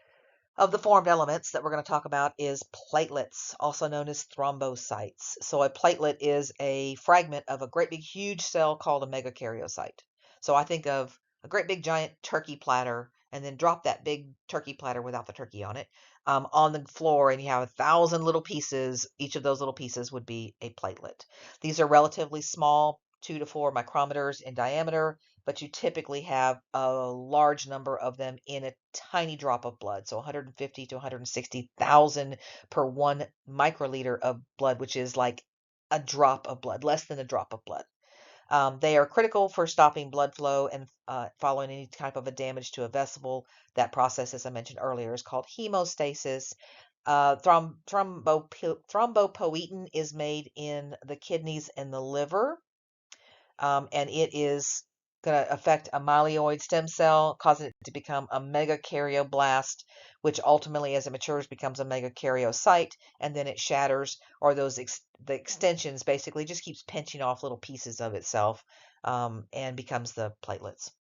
of the formed elements that we're going to talk about is platelets, also known as thrombocytes. So a platelet is a fragment of a great big huge cell called a megakaryocyte. So I think of a great big giant turkey platter and then drop that big turkey platter without the turkey on it on the floor, and you have 1,000 little pieces. Each of those little pieces would be a platelet. These are relatively small, 2 to 4 micrometers in diameter, but you typically have a large number of them in a tiny drop of blood. So 150 to 160,000 per 1 microliter of blood, which is like a drop of blood, less than a drop of blood. They are critical for stopping blood flow and following any type of a damage to a vessel. That process, as I mentioned earlier, is called hemostasis. Thrombopoietin is made in the kidneys and the liver, and it is going to affect a myeloid stem cell, causing it to become a megakaryoblast, which ultimately, as it matures, becomes a megakaryocyte, and then it shatters, or the extensions basically just keeps pinching off little pieces of itself and becomes the platelets.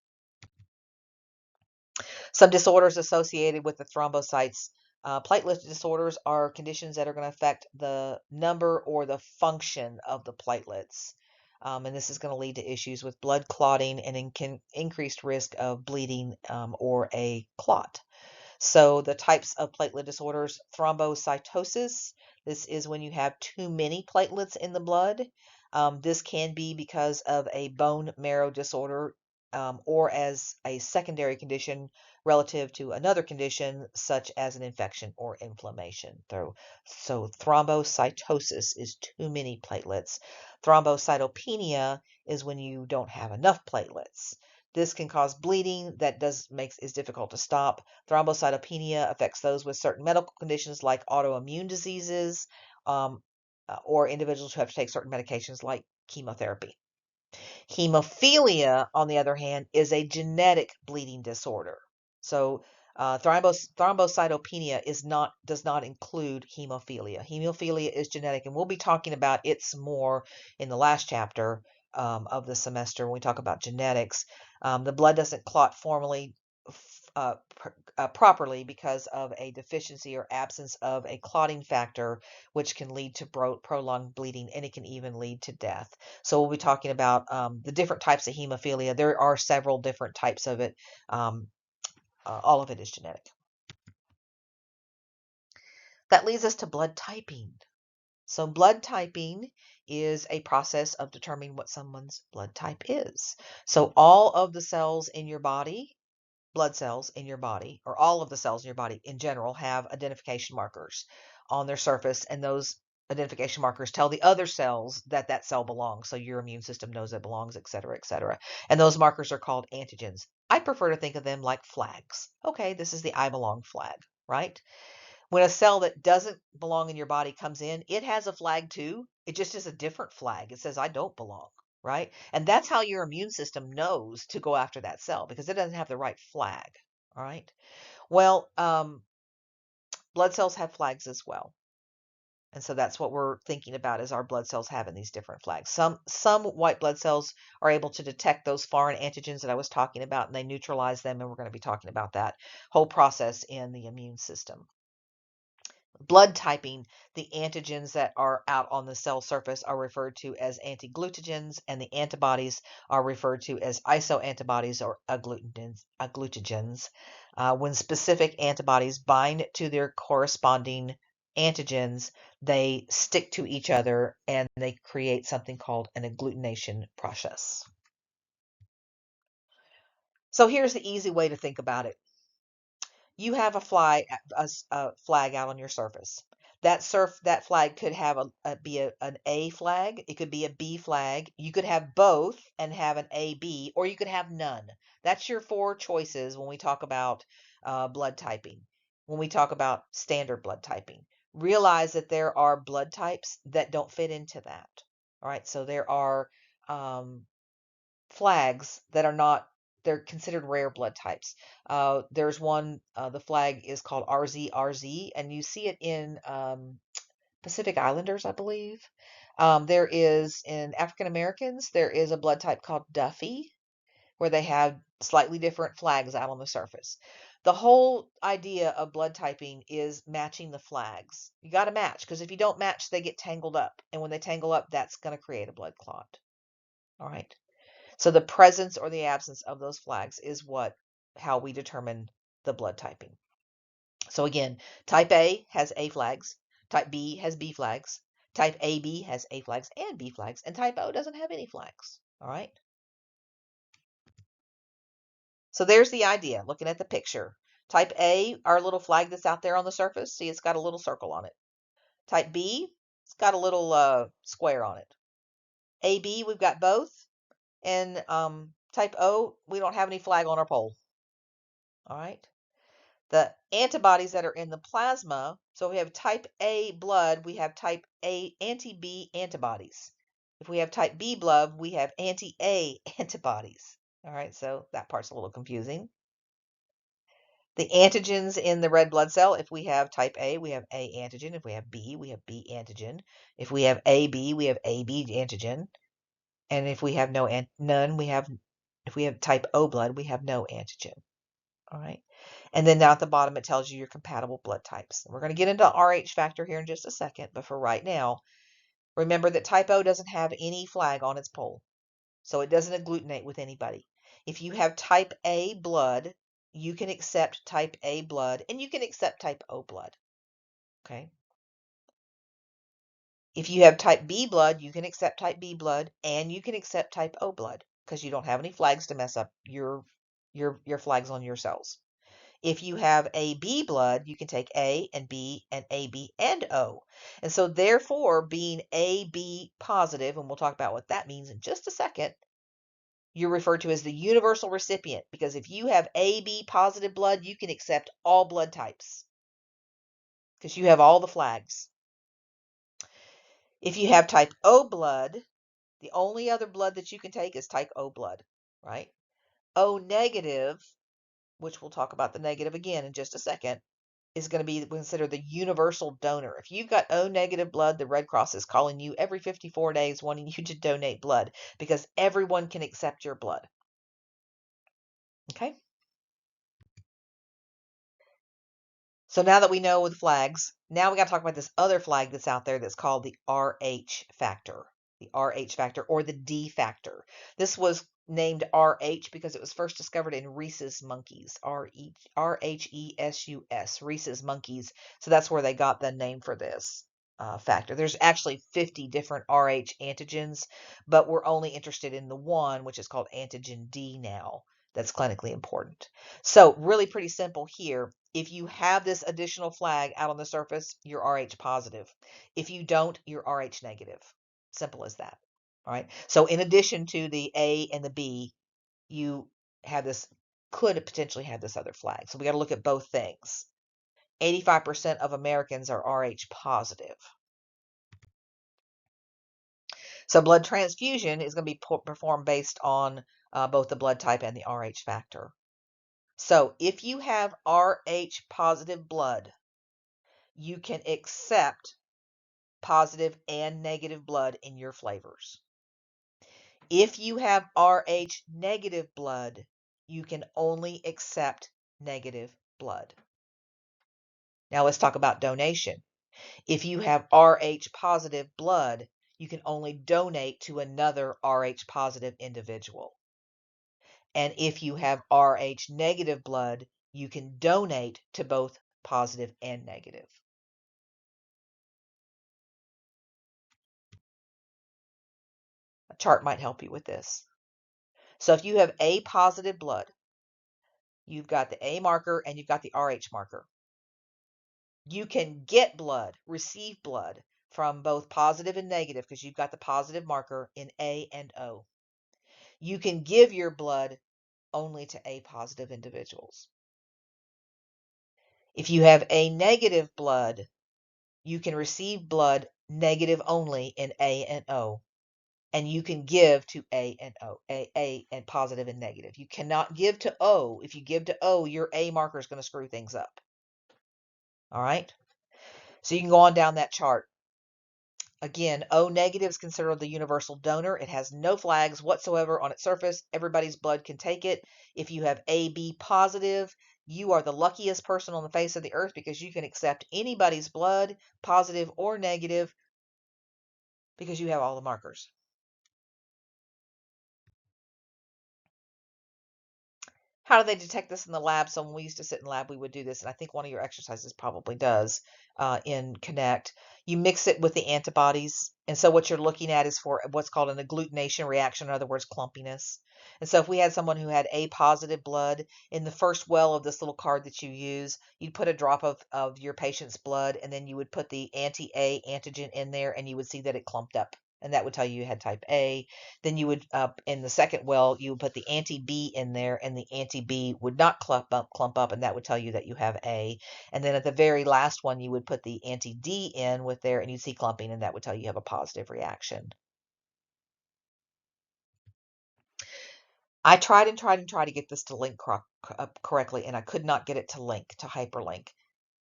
Some disorders associated with the thrombocytes. Platelet disorders are conditions that are going to affect the number or the function of the platelets. And this is going to lead to issues with blood clotting and increased risk of bleeding or a clot. So the types of platelet disorders: thrombocytosis. This is when you have too many platelets in the blood. This can be because of a bone marrow disorder. or as a secondary condition relative to another condition, such as an infection or inflammation. So thrombocytosis is too many platelets. Thrombocytopenia is when you don't have enough platelets. This can cause bleeding that is difficult to stop. Thrombocytopenia affects those with certain medical conditions like autoimmune diseases, or individuals who have to take certain medications like chemotherapy. Hemophilia, on the other hand, is a genetic bleeding disorder. So thrombocytopenia does not include hemophilia. Hemophilia is genetic, and we'll be talking about it some more in the last chapter of the semester when we talk about genetics. The blood doesn't clot properly because of a deficiency or absence of a clotting factor, which can lead to prolonged bleeding, and it can even lead to death. So we'll be talking about the different types of hemophilia. There are several different types of it. All of it is genetic. That leads us to blood typing. So blood typing is a process of determining what someone's blood type is. So all of the cells in your body, blood cells in your body, or all of the cells in your body in general, have identification markers on their surface, and those identification markers tell the other cells that that cell belongs. So your immune system knows it belongs, et cetera, et cetera. And those markers are called antigens. I prefer to think of them like flags. Okay, this is the I belong flag, right? When a cell that doesn't belong in your body comes in, it has a flag too. It just is a different flag. It says, I don't belong, right? And that's how your immune system knows to go after that cell, because it doesn't have the right flag, all right? Well, blood cells have flags as well. And so that's what we're thinking about, is our blood cells having these different flags. Some white blood cells are able to detect those foreign antigens that I was talking about, and they neutralize them, and we're going to be talking about that whole process in the immune system. Blood typing, the antigens that are out on the cell surface are referred to as antiglutagens, and the antibodies are referred to as isoantibodies or agglutinogens. When specific antibodies bind to their corresponding antigens, they stick to each other and they create something called an agglutination process. So here's the easy way to think about it. You have a flag out on your surface. That flag could have an A flag. It could be a B flag. You could have both and have an AB, or you could have none. That's your 4 choices when we talk about blood typing. When we talk about standard blood typing, realize that there are blood types that don't fit into that. All right, so there are flags that are not, they're considered rare blood types. There's one, the flag is called RZ, and you see it in Pacific Islanders, I believe. There is in African Americans, there is a blood type called Duffy, where they have slightly different flags out on the surface. The whole idea of blood typing is matching the flags. You got to match, because if you don't match, they get tangled up. And when they tangle up, that's going to create a blood clot. All right. So the presence or the absence of those flags is how we determine the blood typing. So again, type A has A flags, type B has B flags, type AB has A flags and B flags, and type O doesn't have any flags. All right. So there's the idea, looking at the picture. Type A, our little flag that's out there on the surface, see, it's got a little circle on it. Type B, it's got a little square on it. AB, we've got both. And type O, we don't have any flag on our pole. All right. The antibodies that are in the plasma, so we have type A blood, we have type A anti-B antibodies. If we have type B blood, we have anti-A antibodies. All right, so that part's a little confusing. The antigens in the red blood cell, if we have type A, we have A antigen. If we have B, we have B antigen. If we have AB, we have AB antigen. And if we have none, if we have type O blood, we have no antigen. All right. And then down at the bottom, it tells you your compatible blood types. We're going to get into RH factor here in just a second, but for right now, remember that type O doesn't have any flag on its pole, so it doesn't agglutinate with anybody. If you have type A blood, you can accept type A blood, and you can accept type O blood. Okay. If you have type B blood, you can accept type B blood, and you can accept type O blood. because you don't have any flags to mess up your flags on your cells. If you have AB blood, you can take A and B and AB and O. And so therefore, being AB positive, and we'll talk about what that means in just a second, you're referred to as the universal recipient, because if you have AB positive blood, you can accept all blood types because you have all the flags. If you have type O blood, the only other blood that you can take is type O blood, right? O negative, which we'll talk about the negative again in just a second, is going to be considered the universal donor. If you've got O negative blood, the Red Cross is calling you every 54 days wanting you to donate blood because everyone can accept your blood. Okay? So now that we know with flags, now we got to talk about this other flag that's out there that's called the RH factor. The RH factor or the D factor. This was named RH because it was first discovered in rhesus monkeys. RHESUS, rhesus monkeys. So that's where they got the name for this factor. There's actually 50 different RH antigens, but we're only interested in the one, which is called antigen D now. That's clinically important. So really pretty simple here. If you have this additional flag out on the surface, you're RH positive. If you don't, you're RH negative. Simple as that. All right. So in addition to the A and the B, you have this, could potentially have this other flag. So we got to look at both things. 85% of Americans are RH positive. So blood transfusion is going to be performed based on both the blood type and the RH factor. So if you have RH positive blood, you can accept positive and negative blood in your flavors. If you have RH negative blood, you can only accept negative blood. Now let's talk about donation. If you have RH positive blood, you can only donate to another RH positive individual. And if you have RH negative blood, you can donate to both positive and negative. A chart might help you with this. So if you have A positive blood, you've got the A marker and you've got the RH marker. You can get blood, receive blood from both positive and negative because you've got the positive marker in A and O. You can give your blood only to A positive individuals. If you have A negative blood, you can receive blood negative only in A and O. And you can give to A and O, A and positive and negative. You cannot give to O. If you give to O, your A marker is going to screw things up. All right? So you can go on down that chart. Again, O negative is considered the universal donor. It has no flags whatsoever on its surface. Everybody's blood can take it. If you have AB positive, you are the luckiest person on the face of the earth because you can accept anybody's blood, positive or negative, because you have all the markers. How do they detect this in the lab? So when we used to sit in lab, we would do this, and I think one of your exercises probably does in Connect. You mix it with the antibodies, and so what you're looking at is for what's called an agglutination reaction, in other words, clumpiness. And so if we had someone who had A positive blood, in the first well of this little card that you use, you'd put a drop of your patient's blood, and then you would put the anti-A antigen in there, and you would see that it clumped up. And that would tell you had type A. Then you would, in the second well, you would put the anti-B in there, and the anti-B would not clump up, and that would tell you that you have A. And then at the very last one, you would put the anti-D in with there, and you'd see clumping, and that would tell you have a positive reaction. I tried and tried and tried to get this to link correctly, and I could not get it to link, to hyperlink.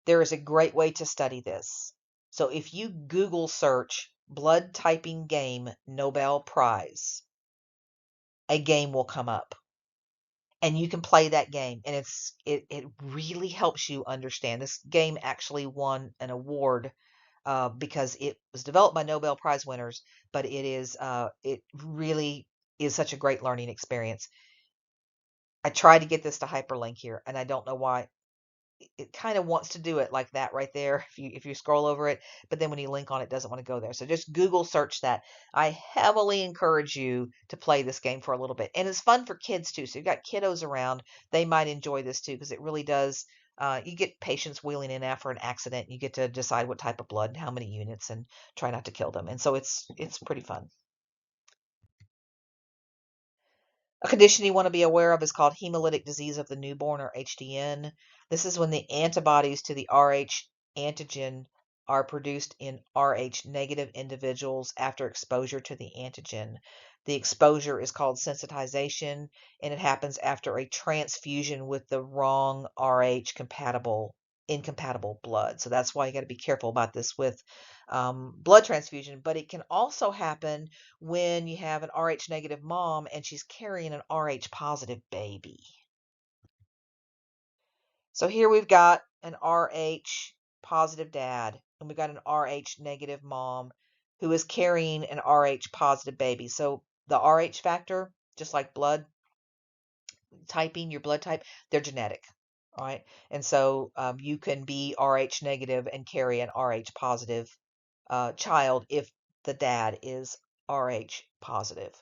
There is a great way to study this. So if you Google search blood typing game Nobel Prize, a game will come up. And you can play that game, and it really helps you understand. This game actually won an award because it was developed by Nobel Prize winners, but it really is such a great learning experience. I tried to get this to hyperlink here, and I don't know why. it kind of wants to do it like that right there if you scroll over it, but then when you link on it, doesn't want to go there. So just Google search that. I heavily encourage you to play this game for a little bit. And it's fun for kids too. So you've got kiddos around, they might enjoy this too, because it really does. You get patients wheeling in after an accident. You get to decide what type of blood and how many units, and try not to kill them. And so it's pretty fun. A condition you want to be aware of is called hemolytic disease of the newborn, or HDN. This is when the antibodies to the Rh antigen are produced in Rh negative individuals after exposure to the antigen. The exposure is called sensitization, and it happens after a transfusion with the wrong Rh incompatible blood. So that's why you got to be careful about this with blood transfusion. But it can also happen when you have an Rh negative mom and she's carrying an Rh positive baby. So here we've got an Rh positive dad, and we've got an Rh negative mom who is carrying an Rh positive baby. So the Rh factor, just like blood typing, your blood type, they're genetic. All right. And so you can be Rh negative and carry an Rh positive child if the dad is Rh positive.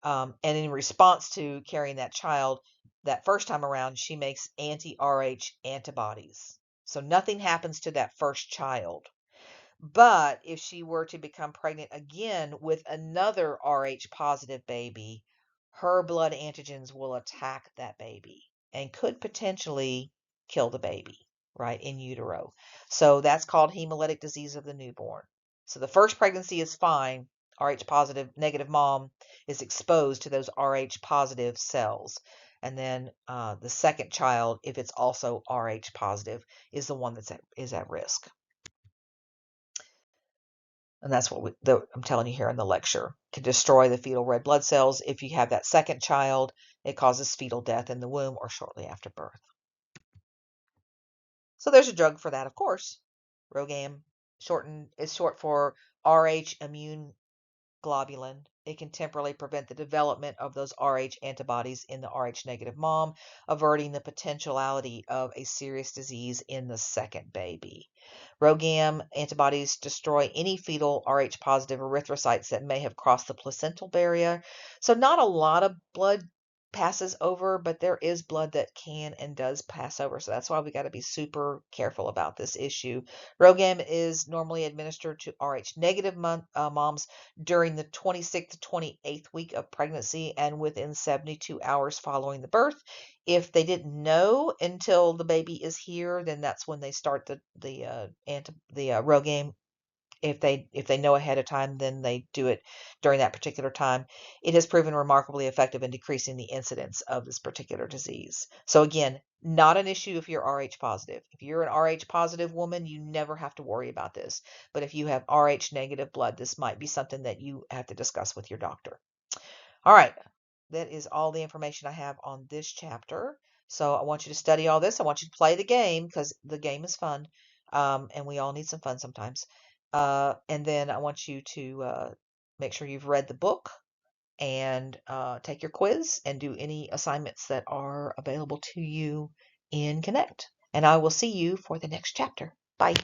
And in response to carrying that child that first time around, she makes anti-Rh antibodies. So nothing happens to that first child. But if she were to become pregnant again with another Rh positive baby, her blood antigens will attack that baby and could potentially kill the baby, right, in utero. So that's called hemolytic disease of the newborn. So the first pregnancy is fine. Rh positive negative mom is exposed to those Rh positive cells. And then the second child, if it's also Rh positive, is the one that is at risk. And that's what I'm telling you here in the lecture. Can destroy the fetal red blood cells. If you have that second child, it causes fetal death in the womb or shortly after birth. So there's a drug for that, of course. Rogam is short for Rh immune globulin. It can temporarily prevent the development of those Rh antibodies in the Rh negative mom, averting the potentiality of a serious disease in the second baby. Rogam antibodies destroy any fetal Rh positive erythrocytes that may have crossed the placental barrier. So not a lot of blood passes over, but there is blood that can and does pass over. So that's why we got to be super careful about this issue. Rogam is normally administered to Rh negative moms during the 26th to 28th week of pregnancy and within 72 hours following the birth. If they didn't know until the baby is here, then that's when they start the Rogam. If they know ahead of time, then they do it during that particular time. It has proven remarkably effective in decreasing the incidence of this particular disease. So again, not an issue if you're Rh positive. If you're an Rh positive woman, you never have to worry about this. But if you have Rh negative blood, this might be something that you have to discuss with your doctor. All right, that is all the information I have on this chapter. So I want you to study all this. I want you to play the game because the game is fun, and we all need some fun sometimes. And then I want you to make sure you've read the book and take your quiz and do any assignments that are available to you in Connect. And I will see you for the next chapter. Bye.